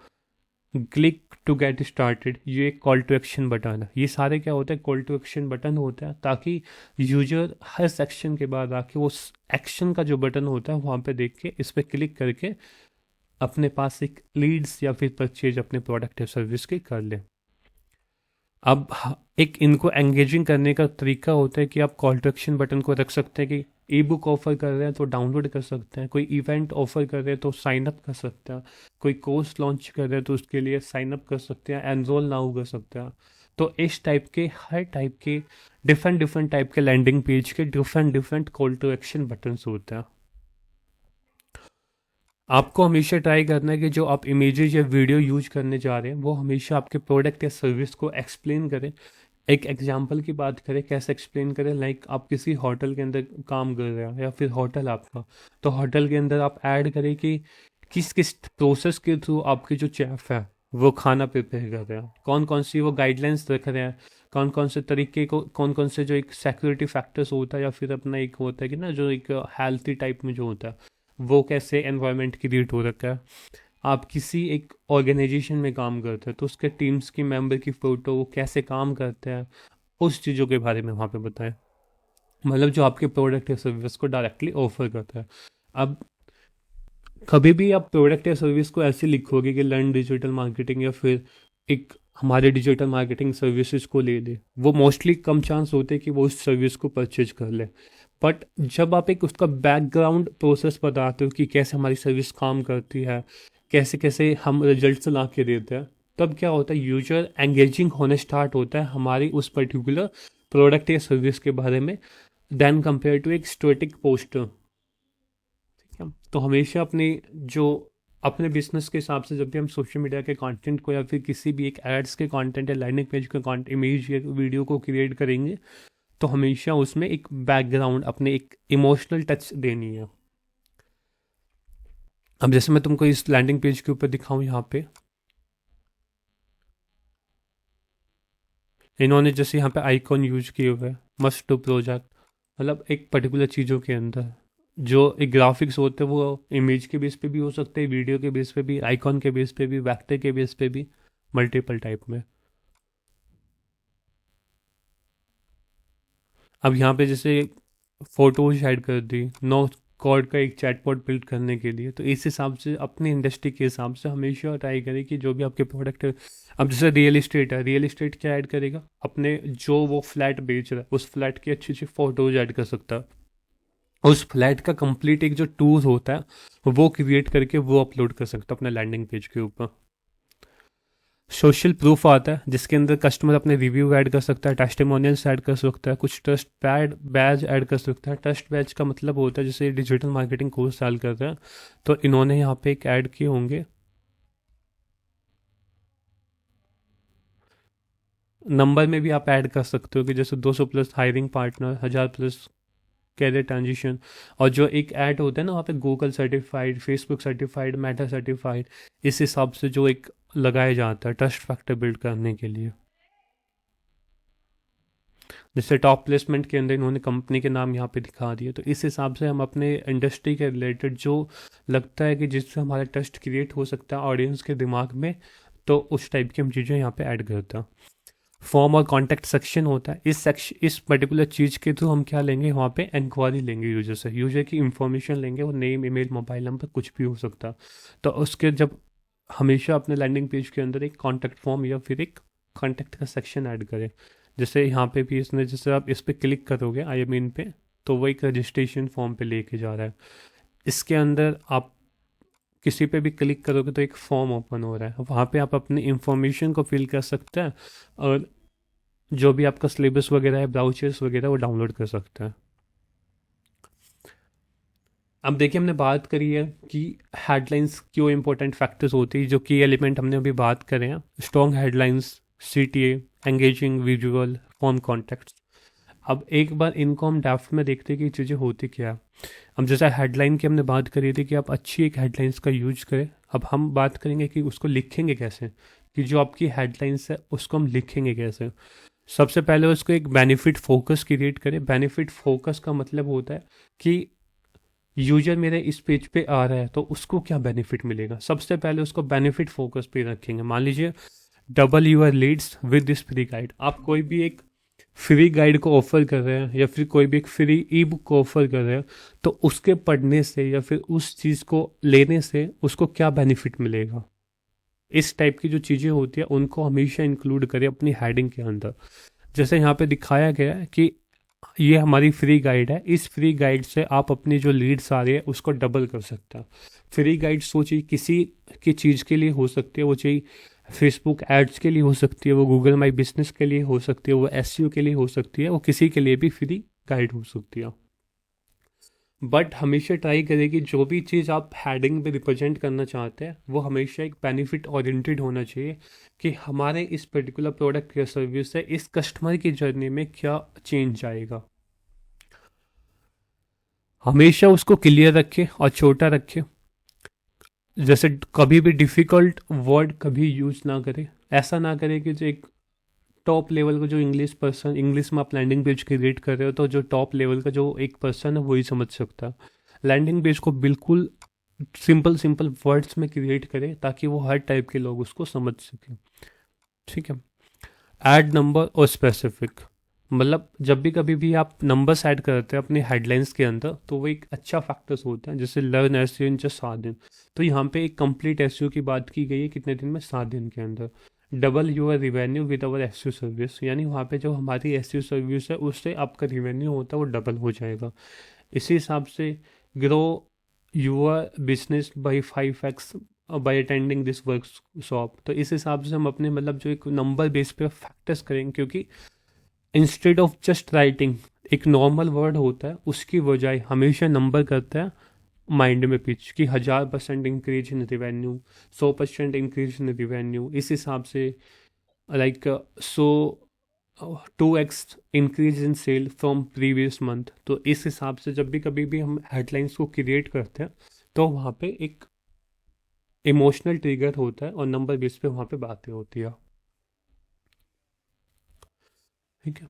[SPEAKER 1] क्लिक टू गेट स्टार्टेड, ये एक कॉल टू एक्शन बटन है। ये सारे क्या होता है? कॉल टू एक्शन बटन होता है, ताकि यूजर हर सेक्शन के बाद आके वो एक्शन का जो बटन होता है वहाँ पे देख के इस पर क्लिक करके अपने पास एक लीड्स या फिर परचेज अपने प्रोडक्ट या सर्विस की कर ले। अब एक इनको एंगेजिंग करने का तरीका होता है कि आप कॉल टू एक्शन बटन को रख सकते हैं कि ई बुक ऑफर कर रहे हैं तो डाउनलोड कर सकते हैं, कोई इवेंट ऑफर कर रहे हैं तो साइन अप कर सकते हैं, कोई कोर्स लॉन्च कर रहे हैं तो उसके लिए साइन अप कर सकते हैं, एनरोल नाउ कर सकते हैं। तो इस टाइप के हर टाइप के डिफरेंट डिफरेंट टाइप के लैंडिंग पेज के different different call to action buttons होते हैं। आपको हमेशा ट्राई करना है कि जो आप इमेजेस या वीडियो यूज करने जा रहे हैं वो हमेशा आपके प्रोडक्ट या सर्विस को एक्सप्लेन करें। एक एग्जांपल की बात करें, कैसे एक्सप्लेन करें? लाइक आप किसी होटल के अंदर काम कर रहे हैं या फिर होटल आपका, तो होटल के अंदर आप ऐड करें कि किस किस प्रोसेस के थ्रू आपके जो शेफ है वो खाना प्रिपेयर कर रहे हैं, कौन कौन सी वो गाइडलाइंस रख रहे हैं, कौन कौन से तरीके को, कौन कौन से जो एक सिक्योरिटी फैक्टर्स होता है या फिर अपना एक होता है कि ना जो एक हेल्थी टाइप में जो होता है, वो कैसे एनवायरनमेंट क्रिएट हो रखा है। आप किसी एक ऑर्गेनाइजेशन में काम करते हैं तो उसके टीम्स की मेंबर की फ़ोटो, वो कैसे काम करते हैं, उस चीज़ों के बारे में वहाँ पे बताएं। मतलब जो आपके प्रोडक्ट या सर्विस को डायरेक्टली ऑफर करता है। अब कभी भी आप प्रोडक्ट या सर्विस को ऐसे लिखोगे कि लर्न डिजिटल मार्केटिंग या फिर एक हमारे डिजिटल मार्केटिंग सर्विसेज को ले ले, वो मोस्टली कम चांस होते हैं कि वो उस सर्विस को परचेज कर ले। बट जब आप एक उसका बैकग्राउंड प्रोसेस बताते हो कि कैसे हमारी सर्विस काम करती है, कैसे कैसे हम रिजल्ट्स ला के देते हैं, तब क्या होता है? यूजर एंगेजिंग होने स्टार्ट होता है हमारी उस पर्टिकुलर प्रोडक्ट या सर्विस के बारे में, देन कंपेयर टू एक स्टैटिक पोस्टर। ठीक है, तो हमेशा अपने जो अपने बिजनेस के हिसाब से जब भी हम सोशल मीडिया के कंटेंट को या फिर किसी भी एक एड्स के कंटेंट या लैंडिंग पेज के इमेज या वीडियो को क्रिएट करेंगे तो हमेशा उसमें एक बैकग्राउंड, अपने एक इमोशनल टच देनी है। अब जैसे मैं तुमको इस लैंडिंग पेज के ऊपर दिखाऊं, यहाँ पे इन्होंने जैसे यहाँ पे आइकॉन यूज किए हुए, मस्ट टू प्रोजेक्ट, मतलब एक पर्टिकुलर चीज़ों के अंदर जो एक ग्राफिक्स होते हैं वो इमेज के बेस पे भी हो सकते हैं, वीडियो के बेस पे भी, आइकॉन के बेस पे भी, वेक्टर के बेस पे भी, मल्टीपल टाइप में। अब यहाँ पे जैसे फोटोज ऐड कर दी, नो कोड का एक चैटबॉट बिल्ड करने के लिए, तो इस हिसाब से अपनी इंडस्ट्री के हिसाब से हमेशा ट्राई करें कि जो भी आपके प्रोडक्ट है। अब जैसे रियल इस्टेट है, रियल इस्टेट क्या ऐड करेगा? अपने जो वो फ्लैट बेच रहा है उस फ्लैट की अच्छी अच्छी फोटोज ऐड कर सकता है, उस फ्लैट का कंप्लीट एक जो टूर होता है वो क्रिएट करके वो अपलोड कर सकता है अपने लैंडिंग पेज के ऊपर। सोशल प्रूफ आता है जिसके अंदर कस्टमर अपने रिव्यू ऐड कर सकता है, टेस्टिमोनियल्स ऐड कर सकता है, कुछ ट्रस्ट बैज ऐड कर सकता है। ट्रस्ट बैज का मतलब होता है जैसे डिजिटल मार्केटिंग कोर्स सेल कर रहे हैं तो इन्होंने यहाँ पे एक ऐड किए होंगे, नंबर में भी आप ऐड कर सकते हो कि जैसे 200 plus hiring partner, 1000 plus career transition. और जो एक ऐड होता है ना वहाँ पे Google certified, Facebook certified, Meta certified, इस हिसाब से जो एक लगाया जाता है ट्रस्ट फैक्टर बिल्ड करने के लिए। जैसे टॉप प्लेसमेंट के अंदर इन्होंने कंपनी के नाम यहाँ पे दिखा दिए, तो इस हिसाब से हम अपने इंडस्ट्री के रिलेटेड जो लगता है कि जिससे हमारा ट्रस्ट क्रिएट हो सकता है ऑडियंस के दिमाग में, तो उस टाइप की हम चीज़ें यहाँ पे ऐड करते हैं। फॉर्म और कॉन्टैक्ट सेक्शन होता है, इस पर्टिकुलर चीज़ के थ्रू हम क्या लेंगे, वहाँ पे इंक्वायरी लेंगे यूजर से, यूजर की इंफॉर्मेशन लेंगे, वो नेम, ईमेल, मोबाइल नंबर, कुछ भी हो सकता है। तो उसके जब हमेशा अपने लैंडिंग पेज के अंदर एक कॉन्टैक्ट फॉर्म या फिर एक कॉन्टैक्ट का सेक्शन ऐड करें। जैसे यहाँ पे भी इसने, जैसे आप इस पर क्लिक करोगे आई एम इन पे, तो वो एक रजिस्ट्रेशन फॉर्म पे लेके जा रहा है। इसके अंदर आप किसी पे भी क्लिक करोगे तो एक फॉर्म ओपन हो रहा है, वहाँ पे आप अपनी इंफॉर्मेशन को फिल कर सकते हैं और जो भी आपका सिलेबस वगैरह है, ब्राउचर्स वगैरह, वो डाउनलोड कर सकते हैं। अब देखिए हमने बात करी है कि हेडलाइंस क्यों इंपॉर्टेंट फैक्टर्स होती है, जो की एलिमेंट हमने अभी बात करे हैं, strong headlines, CTA, engaging visual, form context. अब एक बार इनको हम डेप्थ में देखते हैं कि चीज़ें होती क्या है। अब जैसा हेडलाइन की हमने बात करी थी कि आप अच्छी एक हेडलाइंस का यूज करें, अब हम बात करेंगे कि उसको लिखेंगे कैसे, कि जो आपकी हेडलाइंस है उसको हम लिखेंगे कैसे। सबसे पहले उसको एक बेनिफिट फोकस क्रिएट करें। बेनिफिट फोकस का मतलब होता है कि यूजर मेरे इस पेज पे आ रहा है तो उसको क्या बेनिफिट मिलेगा, सबसे पहले उसको बेनिफिट फोकस पे रखेंगे। मान लीजिए double your leads with this free guide, आप कोई भी एक फ्री गाइड को ऑफर कर रहे हैं या फिर कोई भी एक फ्री ई बुक को ऑफर कर रहे हैं, तो उसके पढ़ने से या फिर उस चीज़ को लेने से उसको क्या बेनिफिट मिलेगा, इस टाइप की जो चीज़ें होती है उनको हमेशा इंक्लूड करें अपनी हेडिंग के अंदर। जैसे यहाँ पे दिखाया गया है कि ये हमारी फ्री गाइड है, इस फ्री गाइड से आप अपनी जो लीड्स आ रही है उसको डबल कर सकते हैं। फ्री गाइड सोचिए किसी की चीज़ के लिए हो सकती है, वो चाहिए फेसबुक एड्स के लिए हो सकती है, वो गूगल माई बिजनेस के लिए हो सकती है, वो एसईओ के लिए हो सकती है, वो किसी के लिए भी फ्री गाइड हो सकती है। बट हमेशा ट्राई करें कि जो भी चीज़ आप हेडिंग पे रिप्रेजेंट करना चाहते हैं वो हमेशा एक बेनिफिट ओरिएंटेड होना चाहिए, कि हमारे इस पर्टिकुलर प्रोडक्ट या सर्विस से इस कस्टमर की जर्नी में क्या चेंज आएगा। हमेशा उसको क्लियर रखें और छोटा रखें। जैसे कभी भी डिफ़िकल्ट वर्ड कभी यूज ना करें। ऐसा ना करें कि जो एक टॉप लेवल का जो इंग्लिश में आप लैंडिंग पेज क्रिएट कर रहे हो तो जो टॉप लेवल का जो एक पर्सन है वही समझ सकता है। लैंडिंग पेज को बिल्कुल सिंपल सिंपल वर्ड्स में क्रिएट करें ताकि वो हर टाइप के लोग उसको समझ सकें। ठीक है। ऐड नंबर और स्पेसिफिक, मतलब जब भी कभी भी आप नंबर्स ऐड करते हैं अपने हेडलाइंस के अंदर तो वो एक अच्छा फैक्टर्स होता है। जैसे लर्न एसईओ इन जस्ट 7 दिन, तो यहाँ पे एक कंप्लीट एसईओ की बात की गई है कितने दिन में, 7 दिन के अंदर। Double your revenue with our SEO service, यानी वहाँ पे जो हमारी एसईओ सर्विस है उससे आपका रिवेन्यू होता है वो डबल हो जाएगा। इसी हिसाब से grow your business by 5x by attending this workshop. तो इस हिसाब से हम अपने मतलब जो एक नंबर बेस पे फैक्टर्स करेंगे, क्योंकि इंस्टेड ऑफ जस्ट राइटिंग एक नॉर्मल वर्ड होता है उसकी बजाय हमेशा नंबर करता है माइंड में पिच कि 1000% increase in revenue, 100% increase in revenue, इस हिसाब से like so 2x increase in sale from previous month. तो इस हिसाब से जब भी कभी भी हम हेडलाइंस को क्रिएट करते हैं तो वहाँ पे एक इमोशनल ट्रिगर होता है और नंबर बेस पे वहाँ पे बातें होती है। ठीक है।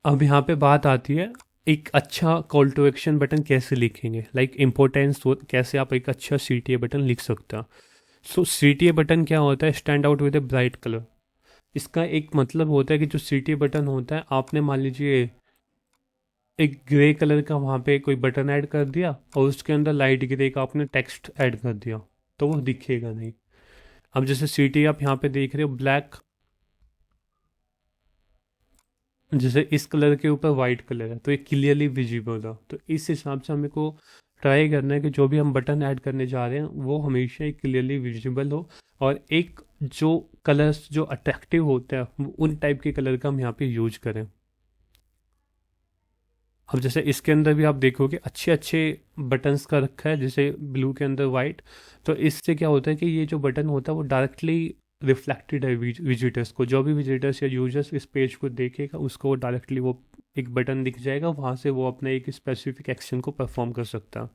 [SPEAKER 1] अब यहाँ पे बात आती है एक अच्छा कॉल टू एक्शन बटन कैसे लिखेंगे, लाइक इम्पोर्टेंस कैसे आप एक अच्छा CTA बटन लिख सकते हैं। सो CTA बटन क्या होता है, stand out with a bright colour. इसका एक मतलब होता है कि जो CTA बटन होता है, आपने मान लीजिए एक ग्रे कलर का वहाँ पे कोई बटन ऐड कर दिया और उसके अंदर लाइट ग्रे का आपने टेक्स्ट ऐड कर दिया तो वो दिखेगा नहीं। अब जैसे CTA आप यहाँ पे देख रहे हो ब्लैक, जैसे इस कलर के ऊपर वाइट कलर है तो ये क्लियरली विजिबल है। तो इस हिसाब से हमें को ट्राई करना है कि जो भी हम बटन ऐड करने जा रहे हैं वो हमेशा ही क्लियरली विजिबल हो और एक जो कलर्स जो अट्रैक्टिव होते हैं उन टाइप के कलर का हम यहाँ पे यूज करें। अब जैसे इसके अंदर भी आप देखोगे अच्छे अच्छे बटन्स का रखा है, जैसे ब्लू के अंदर वाइट। तो इससे क्या होता है कि ये जो बटन होता है वो डायरेक्टली रिफ्लेक्टेड है विजिटर्स को, जो भी विजिटर्स या यूजर्स इस पेज को देखेगा उसको डायरेक्टली वो एक बटन दिख जाएगा, वहाँ से वो अपना एक स्पेसिफिक एक्शन को परफॉर्म कर सकता है।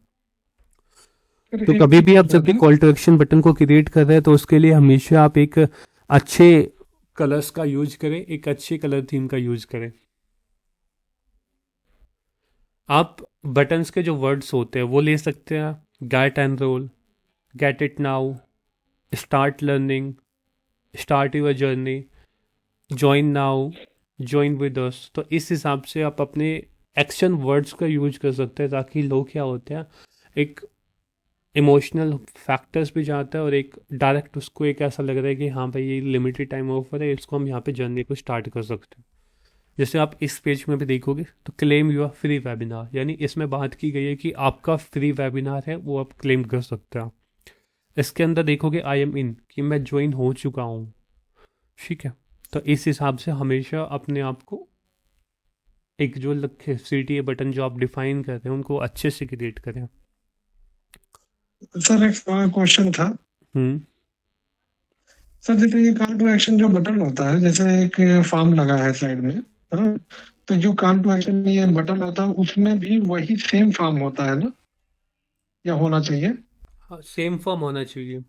[SPEAKER 3] फिर
[SPEAKER 1] तो
[SPEAKER 3] एक
[SPEAKER 1] कभी
[SPEAKER 3] चीज
[SPEAKER 1] भी आप
[SPEAKER 3] बता
[SPEAKER 1] जब भी
[SPEAKER 3] दें।
[SPEAKER 1] कॉल टू एक्शन बटन को क्रिएट कर रहे हैं तो उसके लिए हमेशा आप एक अच्छे कलर्स का यूज करें, एक अच्छे कलर थीम का यूज करें। आप बटन्स के जो वर्ड्स होते हैं वो ले सकते हैं, get enroll, get it now, start learning, start your journey, join now, join with us. तो इस हिसाब से आप अपने एक्शन वर्ड्स का यूज कर सकते हैं ताकि लोग क्या होते हैं, एक इमोशनल फैक्टर्स भी जाता है और एक डायरेक्ट उसको एक ऐसा लग रहा है कि हाँ भाई ये लिमिटेड टाइम ऑफर है, इसको हम यहाँ पे जर्नी को स्टार्ट कर सकते हैं। जैसे आप इस पेज में भी देखोगे तो क्लेम योर फ्री वेबिनार, यानी इसमें बात की गई है कि आपका फ्री वेबिनार है वो आप क्लेम कर सकते हैं। इसके अंदर देखोगे आई एम इन, कि मैं ज्वाइन हो चुका हूँ। ठीक है, तो इस हिसाब से हमेशा अपने आप को एक जो लक्ष्य CTA बटन जो आप डिफाइन कर रहे हैं उनको अच्छे से क्रिएट करें।
[SPEAKER 3] सर एक क्वेश्चन था।
[SPEAKER 1] हम्म।
[SPEAKER 3] सर जैसे ये कॉल टू एक्शन जो बटन होता है, जैसे एक फॉर्म लगा है साइड में, है ना? तो जो कॉल टू एक्शन में ये बटन होता है उसमें भी वही सेम फॉर्म होता है ना, या होना चाहिए?
[SPEAKER 1] हाँ, सेम फॉर्म होना चाहिए।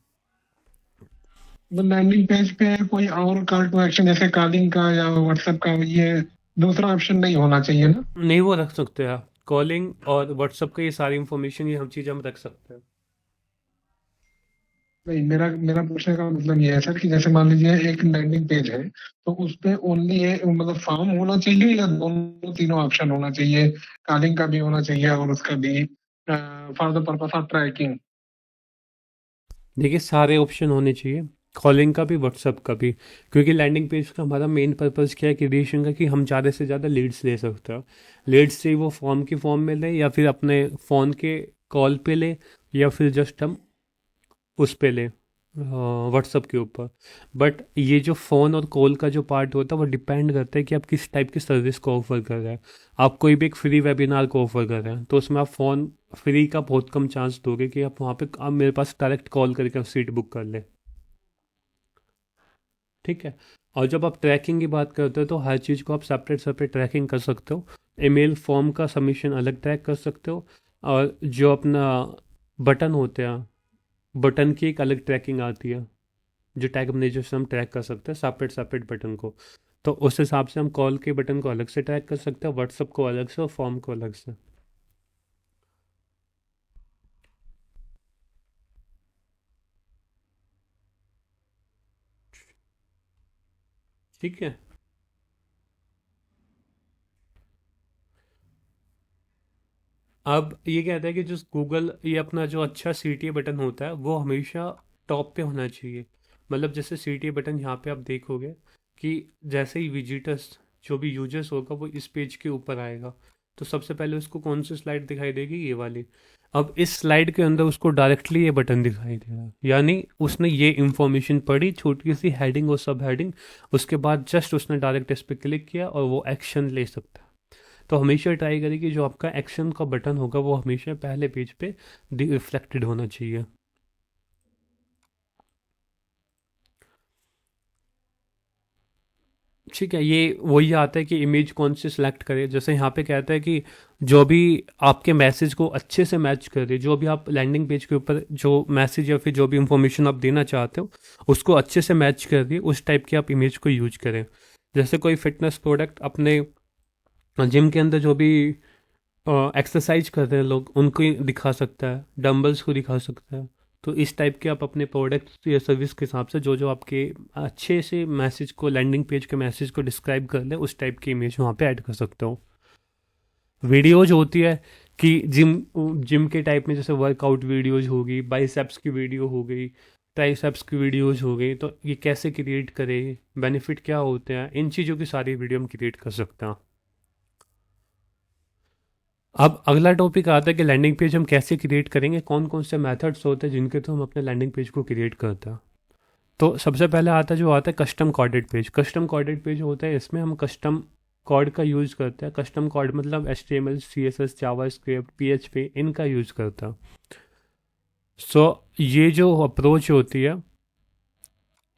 [SPEAKER 3] लैंडिंग पेज पे कोई और कॉल टू एक्शन जैसे कॉलिंग का या व्हाट्सएप का ये दूसरा ऑप्शन नहीं होना चाहिए ना?
[SPEAKER 1] नहीं, वो रख सकते हैं आप, कॉलिंग और व्हाट्सअप का ये सारी इंफॉर्मेशन ये हम चीज़ हम रख सकते हैं।
[SPEAKER 3] नहीं, मेरा मेरा पूछने का मतलब ये है सर कि जैसे मान लीजिए एक लैंडिंग पेज है, तो उस पे ओनली ये मतलब फॉर्म होना चाहिए या दोनों तीनों ऑप्शन होना चाहिए? कॉलिंग का भी होना चाहिए और उसका भी for the purpose of tracking?
[SPEAKER 1] देखिए सारे ऑप्शन होने चाहिए, कॉलिंग का भी व्हाट्सअप का भी, क्योंकि लैंडिंग पेज का हमारा मेन पर्पज़ क्या है क्रिएशन का, कि हम ज़्यादा से ज़्यादा लीड्स ले सकते हैं। लीड्स से वो फॉर्म की फॉर्म में ले या फिर अपने फ़ोन के कॉल पे ले या फिर जस्ट हम उस पे ले व्हाट्सअप के ऊपर। बट ये जो फ़ोन और कॉल का जो पार्ट होता है वो डिपेंड करता है कि आप किस टाइप की सर्विस को ऑफर कर रहे हैं। आप कोई भी एक फ्री वेबिनार को ऑफर कर रहे हैं तो उसमें आप फ़ोन फ्री का बहुत कम चांस दोगे कि आप वहाँ पे आप मेरे पास डायरेक्ट कॉल करके आप सीट बुक कर लें। ठीक है, और जब आप ट्रैकिंग की बात करते हो तो हर चीज़ को आप सेपरेट सेपरेट ट्रैकिंग कर सकते हो। ईमेल फॉर्म का सबमिशन अलग ट्रैक कर सकते हो, और जो अपना बटन होते हैं, बटन की एक अलग ट्रैकिंग आती है, जो टैग मैनेजर से हम ट्रैक कर सकते हैं सेपरेट सेपरेट बटन को। तो उस हिसाब से हम कॉल के बटन को अलग से ट्रैक कर सकते हैं, व्हाट्सअप को अलग से और फॉर्म को अलग से। ठीक है, अब ये कहता है कि जो गूगल ये अपना जो अच्छा CTA बटन होता है वो हमेशा टॉप पे होना चाहिए। मतलब जैसे CTA बटन यहाँ पे आप देखोगे कि जैसे ही विजिटर्स जो भी यूजर्स होगा वो इस पेज के ऊपर आएगा तो सबसे पहले उसको कौन सी स्लाइड दिखाई देगी, ये वाली। अब इस स्लाइड के अंदर उसको डायरेक्टली ये बटन दिखाई दे रहा है, यानी उसने ये इंफॉर्मेशन पढ़ी, छोटी सी हेडिंग और सब हेडिंग, उसके बाद जस्ट उसने डायरेक्ट इस पर क्लिक किया और वो एक्शन ले सकता है। तो हमेशा ट्राई करें कि जो आपका एक्शन का बटन होगा वो हमेशा पहले पेज पे रिफ्लेक्टेड होना चाहिए। ठीक है, ये वही आता है कि इमेज कौन सी सिलेक्ट करें। जैसे यहाँ पे कहता है कि जो भी आपके मैसेज को अच्छे से मैच कर रही, जो भी आप लैंडिंग पेज के ऊपर जो मैसेज या फिर जो भी इंफॉर्मेशन आप देना चाहते हो उसको अच्छे से मैच कर रही, उस टाइप की आप इमेज को यूज करें। जैसे कोई फिटनेस प्रोडक्ट अपने जिम के अंदर जो भी एक्सरसाइज कर रहे हैं लोग उनको ही दिखा सकता है, डंबल्स को दिखा सकता है। तो इस टाइप के आप अपने प्रोडक्ट या सर्विस के हिसाब से जो जो आपके अच्छे से मैसेज को, लैंडिंग पेज के मैसेज को डिस्क्राइब कर ले, उस टाइप की इमेज वहाँ पे ऐड कर सकते हो। वीडियोज होती है कि जिम जिम के टाइप में, जैसे वर्कआउट वीडियोज होगी, बाइसेप्स की वीडियो हो गई, ट्राइसेप्स की वीडियोज हो गई, तो ये कैसे क्रिएट करें, बेनिफिट क्या होते हैं, इन चीज़ों की सारी वीडियो हम क्रिएट कर सकते हैं। अब अगला टॉपिक आता है कि लैंडिंग पेज हम कैसे क्रिएट करेंगे, कौन कौन से मेथड्स होते हैं जिनके थ्रू हम अपने लैंडिंग पेज को क्रिएट करते हैं। तो सबसे पहले आता है custom corded page. Custom corded page होता है, इसमें हम कस्टम कॉर्ड का यूज़ करते हैं। कस्टम कॉर्ड मतलब HTML, CSS, जावास्क्रिप्ट, PHP इनका यूज़ करता है। सो ये जो अप्रोच होती है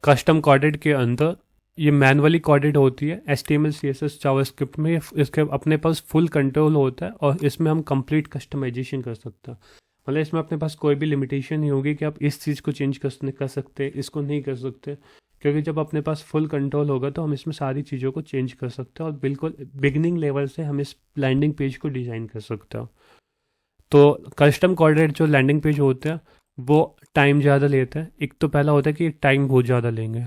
[SPEAKER 1] कस्टम कोडेड के अंदर ये मैनुअली कोडेड होती है HTML CSS जावास्क्रिप्ट में। इसके अपने पास फुल कंट्रोल होता है और इसमें हम कंप्लीट कस्टमाइजेशन कर सकते हैं। मतलब इसमें अपने पास कोई भी लिमिटेशन नहीं होगी कि आप इस चीज़ को चेंज कर सकते, इसको नहीं कर सकते, क्योंकि जब अपने पास फुल कंट्रोल होगा तो हम इसमें सारी चीज़ों को चेंज कर सकते हैं और बिल्कुल बिगनिंग लेवल से हम इस लैंडिंग पेज को डिज़ाइन कर सकते हैं। तो कस्टम कोडेड जो लैंडिंग पेज होते हैं वो टाइम ज़्यादा लेते हैं। एक तो पहला होता है कि टाइम बहुत ज़्यादा लेंगे,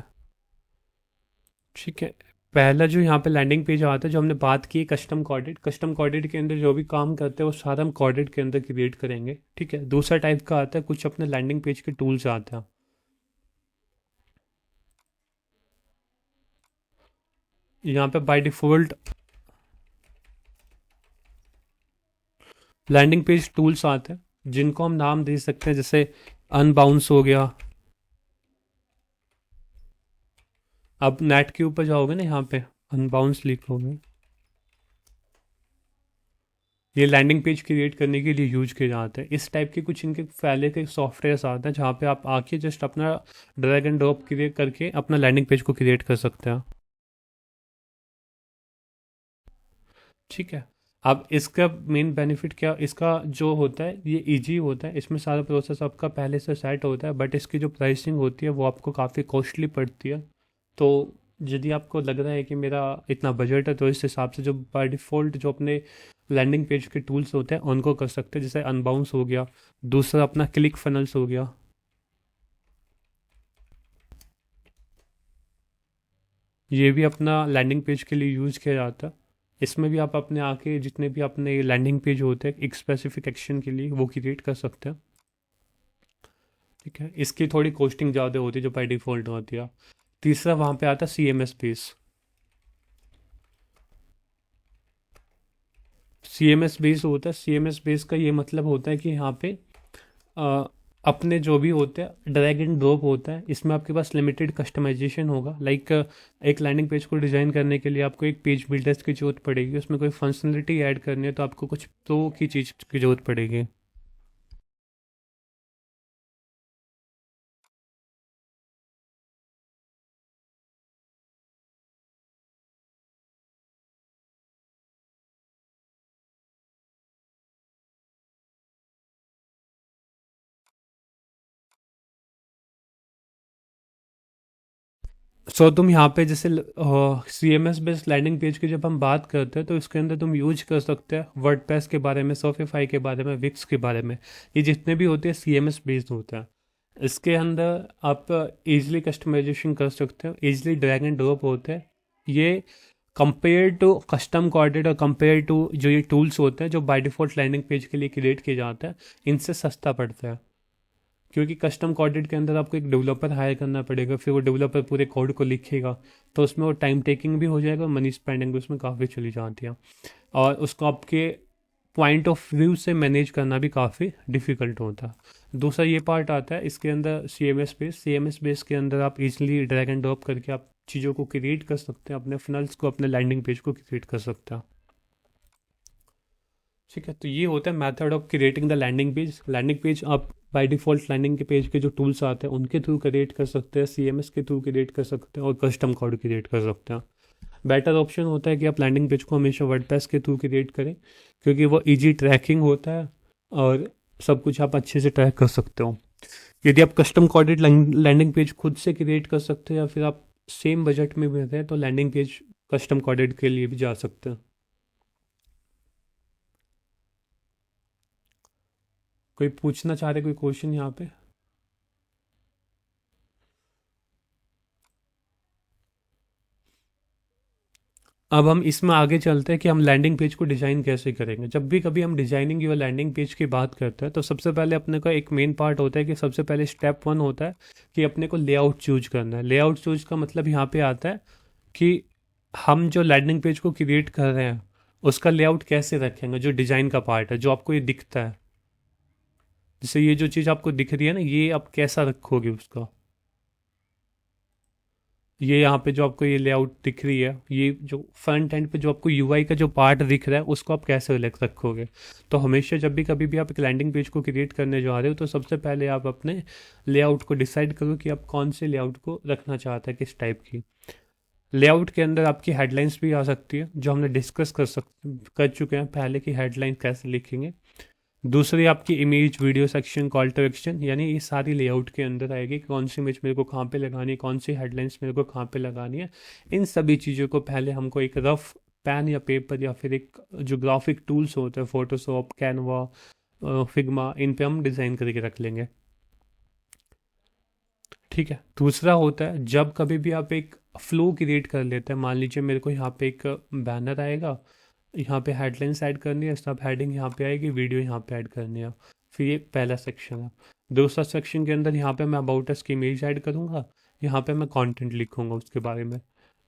[SPEAKER 1] ठीक है। पहला जो यहाँ पे लैंडिंग पेज आता है, जो हमने बात की कस्टम कोडेड के अंदर जो भी काम करते हैं वो सारा हम कोडेड के अंदर क्रिएट करेंगे, ठीक है। दूसरा टाइप का आता है कुछ अपने लैंडिंग पेज के टूल्स आते हैं। यहाँ पे by default landing page tools आते हैं जिनको हम नाम दे सकते हैं, जैसे अनबाउंस हो गया। अब नेट के ऊपर जाओगे ना, यहाँ पे अनबाउंस लिखोगे, ये लैंडिंग पेज क्रिएट करने के लिए यूज किए जाते हैं। इस टाइप के कुछ इनके पहले के सॉफ्टवेयर्स आते हैं जहाँ पे आप आके जस्ट अपना ड्रैग एंड ड्रॉप क्रिएट करके अपना लैंडिंग पेज को क्रिएट कर सकते हैं, ठीक है। अब इसका मेन बेनिफिट क्या, इसका जो होता है ये इजी होता है, इसमें सारा प्रोसेस आपका पहले से सेट होता है, बट इसकी जो प्राइसिंग होती है वो आपको काफ़ी कॉस्टली पड़ती है। तो यदि आपको लग रहा है कि मेरा इतना बजट है तो इस हिसाब से जो बाय डिफ़ॉल्ट जो अपने लैंडिंग पेज के टूल्स होते हैं उनको कर सकते हैं, जैसे अनबाउंस हो गया। दूसरा अपना क्लिक फनल्स हो गया, ये भी अपना लैंडिंग पेज के लिए यूज़ किया जाता है। इसमें भी आप अपने आके जितने भी अपने लैंडिंग पेज होते हैं एक स्पेसिफिक एक्शन के लिए वो क्रिएट कर सकते हैं, ठीक है। इसकी थोड़ी कॉस्टिंग ज़्यादा होती है जो बाय डिफ़ॉल्ट होती है। तीसरा वहाँ पे आता है CMS बेस। CMS बेस होता है, CMS बेस का ये मतलब होता है कि यहाँ पे अ, अपने जो भी होते हैं ड्रैग एंड ड्रॉप होता है, इसमें आपके पास लिमिटेड कस्टमाइजेशन होगा। लाइक एक लैंडिंग पेज को डिज़ाइन करने के लिए आपको एक पेज बिल्डर्स की ज़रूरत पड़ेगी, उसमें कोई फंक्शनलिटी ऐड करनी है तो आपको कुछ प्रो की चीज़ की ज़रूरत पड़ेगी। सो तुम यहाँ पे जैसे CMS बेस्ड लैंडिंग पेज की जब हम बात करते हैं तो इसके अंदर तुम यूज कर सकते हैं वर्डप्रेस के बारे में, शॉपिफाई के बारे में, विक्स के बारे में। ये जितने भी होते हैं CMS बेस्ड होते हैं। इसके अंदर आप इजीली कस्टमाइजेशन कर सकते हो, इजीली ड्रैग एंड ड्रॉप होते हैं। ये कंपेयर टू कस्टम कोडेड और कंपेयर टू जो ये टूल्स होते हैं जो बाय डिफ़ॉल्ट लैंडिंग पेज के लिए क्रिएट किए जाते हैं, इनसे सस्ता पड़ता है। क्योंकि कस्टम कोडेड के अंदर आपको एक डेवलपर हायर करना पड़ेगा, फिर वो डेवलपर पूरे कोड को लिखेगा, तो उसमें वो टाइम टेकिंग भी हो जाएगा, मनी स्पेंडिंग भी उसमें काफ़ी चली जाती है, और उसको आपके पॉइंट ऑफ व्यू से मैनेज करना भी काफ़ी डिफ़िकल्ट होता है। दूसरा ये पार्ट आता है इसके अंदर CMS बेस के अंदर आप इजीली ड्रैग एंड ड्रॉप करके आप चीज़ों को क्रिएट कर सकते हैं, अपने फनल्स को, अपने लैंडिंग पेज को क्रिएट कर सकते हैं, ठीक है। तो ये होता है method of creating the landing page आप बाय डिफ़ॉल्ट लैंडिंग के पेज के जो टूल्स आते हैं उनके थ्रू क्रिएट कर सकते हैं, CMS के थ्रू क्रिएट कर सकते हैं और कस्टम कोड क्रिएट कर सकते हैं। बेटर ऑप्शन होता है कि आप लैंडिंग पेज को हमेशा वर्डप्रेस के थ्रू क्रिएट करें, क्योंकि वो इजी ट्रैकिंग होता है और सब कुछ आप अच्छे से ट्रैक कर सकते हो। यदि आप कस्टम कोडेड लैंडिंग पेज खुद से क्रिएट कर सकते हैं या फिर आप सेम बजट में भी हैं तो लैंडिंग पेज कस्टम कोडेड के लिए भी जा सकते हैं। कोई पूछना चाह रहे, कोई क्वेश्चन यहाँ पे? अब हम इसमें आगे चलते हैं कि हम लैंडिंग पेज को डिज़ाइन कैसे करेंगे। जब भी कभी हम डिज़ाइनिंग या लैंडिंग पेज की बात करते हैं तो सबसे पहले अपने का एक मेन पार्ट होता है कि सबसे पहले स्टेप 1 होता है कि अपने को लेआउट चूज करना है। लेआउट चूज का मतलब यहाँ पे आता है कि हम जो लैंडिंग पेज को क्रिएट कर रहे हैं उसका लेआउट कैसे रखेंगे, जो डिज़ाइन का पार्ट है, जो आपको ये दिखता है, जैसे ये जो चीज़ आपको दिख रही है ना, ये आप कैसा रखोगे उसका, ये यहाँ पे जो आपको ये लेआउट दिख रही है, ये जो फ्रंट एंड पे जो आपको यूआई का जो पार्ट दिख रहा है उसको आप कैसे अलग रखोगे। तो हमेशा जब भी कभी भी आप एक लैंडिंग पेज को क्रिएट करने जा रहे हो तो सबसे पहले आप अपने लेआउट को डिसाइड करो कि आप कौन से लेआउट को रखना चाहते हैं, किस टाइप की। लेआउट के अंदर आपकी हेडलाइंस भी आ सकती है, जो हमने डिस्कस कर चुके हैं पहले की हेडलाइन कैसे लिखेंगे। दूसरी आपकी image, video section, call to action, यानी ये सारी लेआउट के अंदर आएगी कि कौन सी इमेज मेरे को कहाँ पे लगानी है, कौन सी हेडलाइंस मेरे को कहाँ पे लगानी है। इन सभी चीज़ों को पहले हमको एक रफ पेन या पेपर या फिर एक जो ग्राफिक टूल्स होते हैं, फोटोशॉप, कैनवा, फिग्मा, इन पे हम डिज़ाइन करके रख लेंगे। ठीक है। दूसरा होता है जब कभी भी आप एक फ्लो क्रिएट कर लेते हैं, मान लीजिए मेरे को यहाँ पे एक बैनर आएगा, यहाँ पे हेडलाइंस ऐड करनी है, सब हेडिंग यहाँ पे आएगी, वीडियो यहाँ पे ऐड करनी है। फिर ये पहला सेक्शन है। दूसरा सेक्शन के अंदर यहाँ पे मैं अबाउट अस की इमेज ऐड करूँगा, यहाँ पे मैं कंटेंट लिखूँगा उसके बारे में,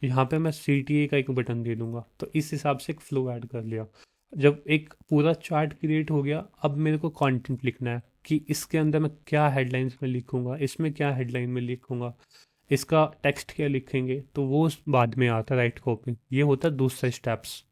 [SPEAKER 1] यहाँ पे मैं CTA का एक बटन दे दूंगा। तो इस हिसाब से एक फ्लो ऐड कर लिया। जब एक पूरा चार्ट क्रिएट हो गया, अब मेरे को कंटेंट लिखना है कि इसके अंदर मैं क्या हेडलाइंस में लिखूँगा, इसमें क्या हेडलाइन में लिखूँगा, इसका टेक्स्ट क्या लिखेंगे, तो वो बाद में आता है राइट कॉपी। ये होता है दूसरा स्टेप्स।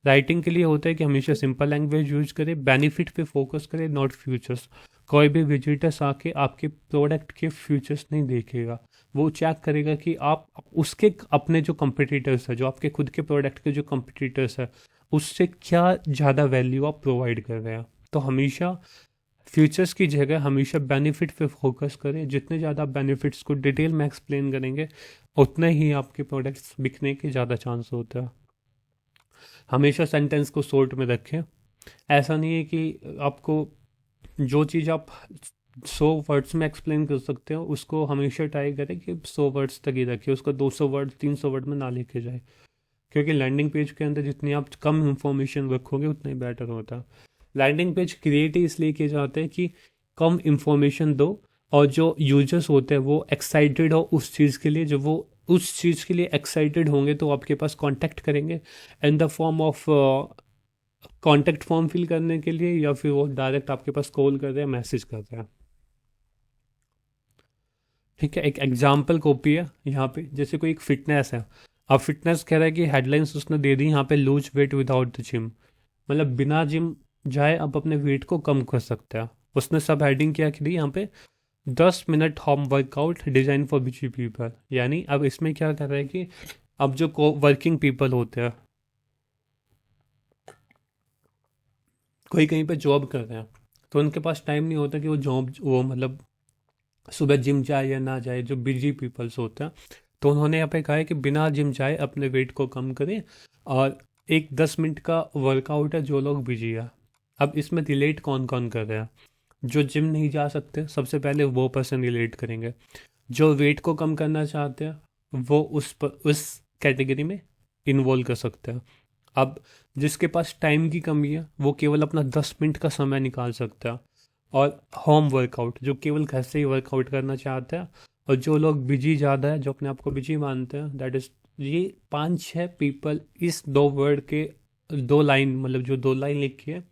[SPEAKER 1] राइटिंग के लिए होता है कि हमेशा सिंपल लैंग्वेज यूज करें, बेनिफिट पे फोकस करें, नॉट फ्यूचर्स। कोई भी विजिटर्स आके आपके प्रोडक्ट के फ्यूचर्स नहीं देखेगा, वो चेक करेगा कि आप उसके अपने जो कंपटीटर्स है, जो आपके खुद के प्रोडक्ट के जो कंपटीटर्स है, उससे क्या ज़्यादा वैल्यू आप प्रोवाइड कर रहे हैं। तो हमेशा फ्यूचर्स की जगह हमेशा बेनिफिट पे फोकस करें। जितने ज़्यादा बेनिफिट्स को डिटेल में एक्सप्लेन करेंगे, उतने ही आपके प्रोडक्ट्स बिकने के ज़्यादा चांस होता है। हमेशा सेंटेंस को शॉर्ट में रखें। ऐसा नहीं है कि आपको जो चीज़ आप 100 वर्ड्स में एक्सप्लेन कर सकते हो, उसको हमेशा ट्राई करें कि 100 वर्ड्स तक ही रखिए, उसको 200 वर्ड 300 वर्ड में ना लिखे जाए। क्योंकि लैंडिंग पेज के अंदर जितनी आप कम इंफॉर्मेशन रखोगे उतना ही बेटर होता है। लैंडिंग पेज क्रिएट ही इसलिए किए जाते हैं कि कम इंफॉर्मेशन दो और जो यूजर्स होते हैं वो एक्साइटेड हो उस चीज़ के लिए। जब वो उस चीज़ के लिए एक्साइटेड होंगे तो आपके पास कांटेक्ट करेंगे in the form of contact form fill करने के लिए, या फिर वो डायरेक्ट आपके पास कॉल कर रहे हैं, मैसेज कर रहे हैं। ठीक है। एक एग्जाम्पल कॉपी है यहाँ पे, जैसे कोई एक फिटनेस है। अब फिटनेस कह रहा है कि हेडलाइंस उसने दे दी यहाँ पे, lose weight without the gym, मतलब बिना जिम जाए आप अपने वेट को कम कर सकते हैं। उसने सब हेडिंग क्या की दी यहाँ पे, 10 minute home workout design for busy people. यानी अब इसमें क्या कर रहा है कि अब जो वर्किंग पीपल होते हैं, कोई कहीं पे जॉब कर रहे हैं, तो उनके पास टाइम नहीं होता कि वो मतलब सुबह जिम जाए या ना जाए, जो बिजी पीपल्स होते हैं। तो उन्होंने यहाँ पे कहा है कि बिना जिम जाए अपने वेट को कम करें, और एक 10 मिनट का वर्कआउट है जो लोग बिजी है। अब इसमें रिलेट कौन कौन कर रहे हैं, जो जिम नहीं जा सकते सबसे पहले वो पर्सन रिलेट करेंगे, जो वेट को कम करना चाहते हैं वो उस कैटेगरी में इन्वॉल्व कर सकते हैं। अब जिसके पास टाइम की कमी है वो केवल अपना 10 मिनट का समय निकाल सकता है, और होम वर्कआउट जो केवल घर से ही वर्कआउट करना चाहते हैं, और जो लोग बिजी ज़्यादा है, जो अपने आप को बिजी मानते हैं, दैट इज़ ये 5-6 पीपल इस 2 वर्ड के 2 लाइन, मतलब जो 2 लाइन लिखी है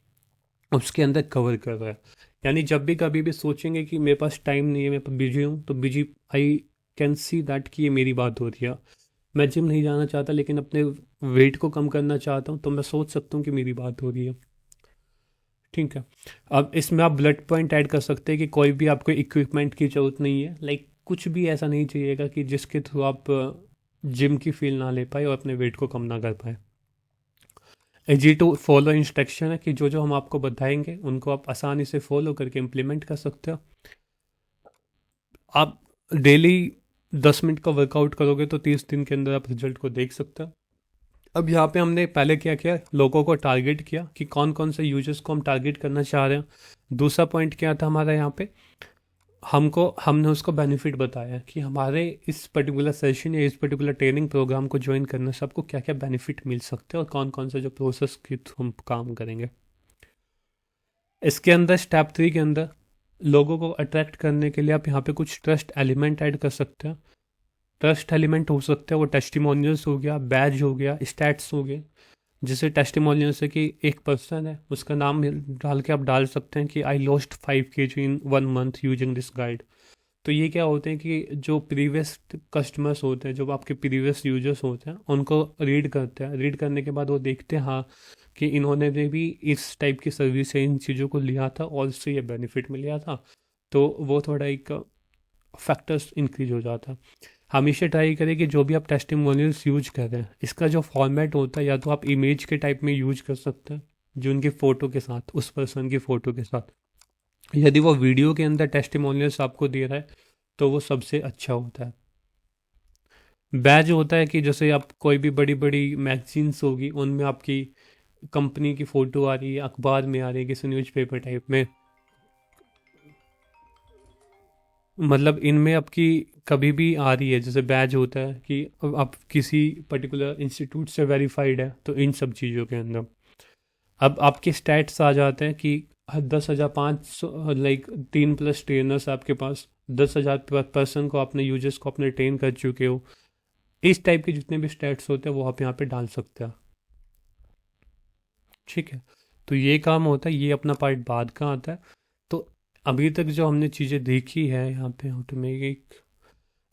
[SPEAKER 1] उसके अंदर कवर कर रहा है। यानी जब भी कभी भी सोचेंगे कि मेरे पास टाइम नहीं है, मैं बिजी हूँ, तो busy I can see that कि ये मेरी बात हो रही है। मैं जिम नहीं जाना चाहता लेकिन अपने वेट को कम करना चाहता हूँ, तो मैं सोच सकता हूँ कि मेरी बात हो रही है। ठीक है। अब इसमें आप बुलेट पॉइंट ऐड कर सकते हैं कि कोई भी आपको इक्विपमेंट की ज़रूरत नहीं है, लाइक कुछ भी ऐसा नहीं चाहिएगा कि जिसके थ्रू आप जिम की फील ना ले पाए और अपने वेट को कम ना कर पाए। इजी टू फॉलो इंस्ट्रक्शन है कि जो जो हम आपको बताएंगे उनको आप आसानी से फॉलो करके इम्प्लीमेंट कर सकते हो। आप डेली 10 मिनट का वर्कआउट करोगे तो 30 दिन के अंदर आप रिजल्ट को देख सकते हो। अब यहाँ पे हमने पहले क्या किया, लोगों को टारगेट किया कि कौन कौन से यूजर्स को हम टारगेट करना चाह रहे हैं। दूसरा पॉइंट क्या था हमारा यहाँ पे, हमने उसको बेनिफिट बताया कि हमारे इस पर्टिकुलर सेशन या इस पर्टिकुलर ट्रेनिंग प्रोग्राम को ज्वाइन करने से आपको क्या क्या बेनिफिट मिल सकते हैं और कौन कौन से जो प्रोसेस के थ्रू हम काम करेंगे। इसके अंदर स्टेप 3 के अंदर लोगों को अट्रैक्ट करने के लिए आप यहाँ पे कुछ ट्रस्ट एलिमेंट ऐड कर सकते हैं। ट्रस्ट एलिमेंट हो सकते हैं वो टेस्टिमोनियल्स हो गया, बैज हो गया, स्टैट्स हो गए। जैसे टेस्टिमोनियल से कि एक पर्सन है, उसका नाम डाल के आप डाल सकते हैं कि I lost 5 kg in 1 month using this guide. तो ये क्या होते हैं कि जो प्रीवियस कस्टमर्स होते हैं, जो आपके प्रीवियस यूजर्स होते हैं, उनको रीड करते हैं। रीड करने के बाद वो देखते हैं हाँ कि इन्होंने भी इस टाइप की सर्विस से इन चीज़ों को लिया था और इससे ये बेनिफिट में लिया था, तो वो थोड़ा एक फैक्टर्स इंक्रीज हो जाता है। हमेशा ट्राई करें कि जो भी आप टेस्टिमोनियल्स यूज कर रहे हैं, इसका जो फॉर्मेट होता है या तो आप इमेज के टाइप में यूज कर सकते हैं, जो उनकी फ़ोटो के साथ, उस पर्सन की फ़ोटो के साथ। यदि वो वीडियो के अंदर टेस्टिमोनियल्स आपको दे रहा है तो वो सबसे अच्छा होता है। बैज होता है कि जैसे आप कोई भी बड़ी बड़ी मैगजीन्स होगी, उनमें आपकी कंपनी की फ़ोटो आ रही है, अखबार में आ रही है, किसी न्यूज़पेपर टाइप में, मतलब इनमें आपकी कभी भी आ रही है, जैसे बैज होता है कि अब आप किसी पर्टिकुलर इंस्टीट्यूट से वेरीफाइड है, तो इन सब चीज़ों के अंदर अब आपके स्टैट्स आ जाते हैं कि 10,500 लाइक 3+ ट्रेनर्स आपके पास, 10,000 पर्सन को आपने यूजर्स को अपने ट्रेन कर चुके हो। इस टाइप के जितने भी स्टैट्स होते हैं वो आप यहाँ पे डाल सकते हैं। ठीक है, तो ये काम होता है, ये अपना पार्ट बाद का आता है। तो अभी तक जो हमने चीज़ें देखी है यहाँ पे ऑटोमेटिक,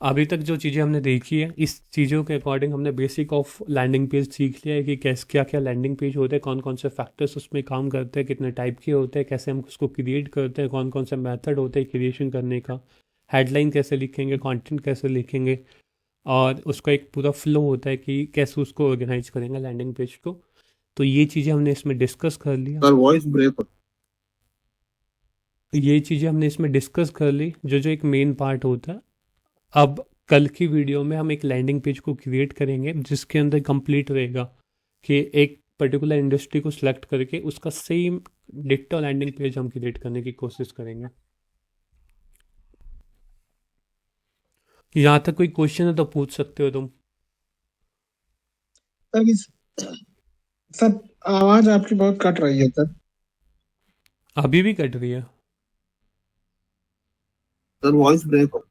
[SPEAKER 1] अभी तक जो चीज़ें हमने देखी है, इस चीज़ों के अकॉर्डिंग हमने बेसिक ऑफ लैंडिंग पेज सीख लिया है कि कैसे क्या क्या लैंडिंग पेज होते हैं, कौन कौन से फैक्टर्स उसमें काम करते हैं, कितने टाइप के होते हैं, कैसे हम उसको क्रिएट करते हैं, कौन कौन से मेथड होते हैं क्रिएशन करने का, हेडलाइन कैसे लिखेंगे, कंटेंट कैसे लिखेंगे, और उसका एक पूरा फ्लो होता है कि कैसे उसको ऑर्गेनाइज करेंगे लैंडिंग पेज को। तो ये चीज़ें हमने इसमें डिस्कस कर लिया।
[SPEAKER 2] सर वॉइस ब्रेक हो
[SPEAKER 1] ये चीज़ें हमने इसमें डिस्कस कर ली, जो जो एक मेन पार्ट होता है। अब कल की वीडियो में हम एक लैंडिंग पेज को क्रिएट करेंगे जिसके अंदर कंप्लीट रहेगा कि एक पर्टिकुलर इंडस्ट्री को सिलेक्ट करके उसका सेम डिजिटल लैंडिंग पेज हम क्रिएट करने की कोशिश करेंगे। यहाँ तक कोई क्वेश्चन है तो पूछ सकते हो तुम।
[SPEAKER 3] सर सर आवाज आपकी बहुत कट रही है सर।
[SPEAKER 1] अभी भी कट रही है।
[SPEAKER 2] सर वॉइस ब्रेक हो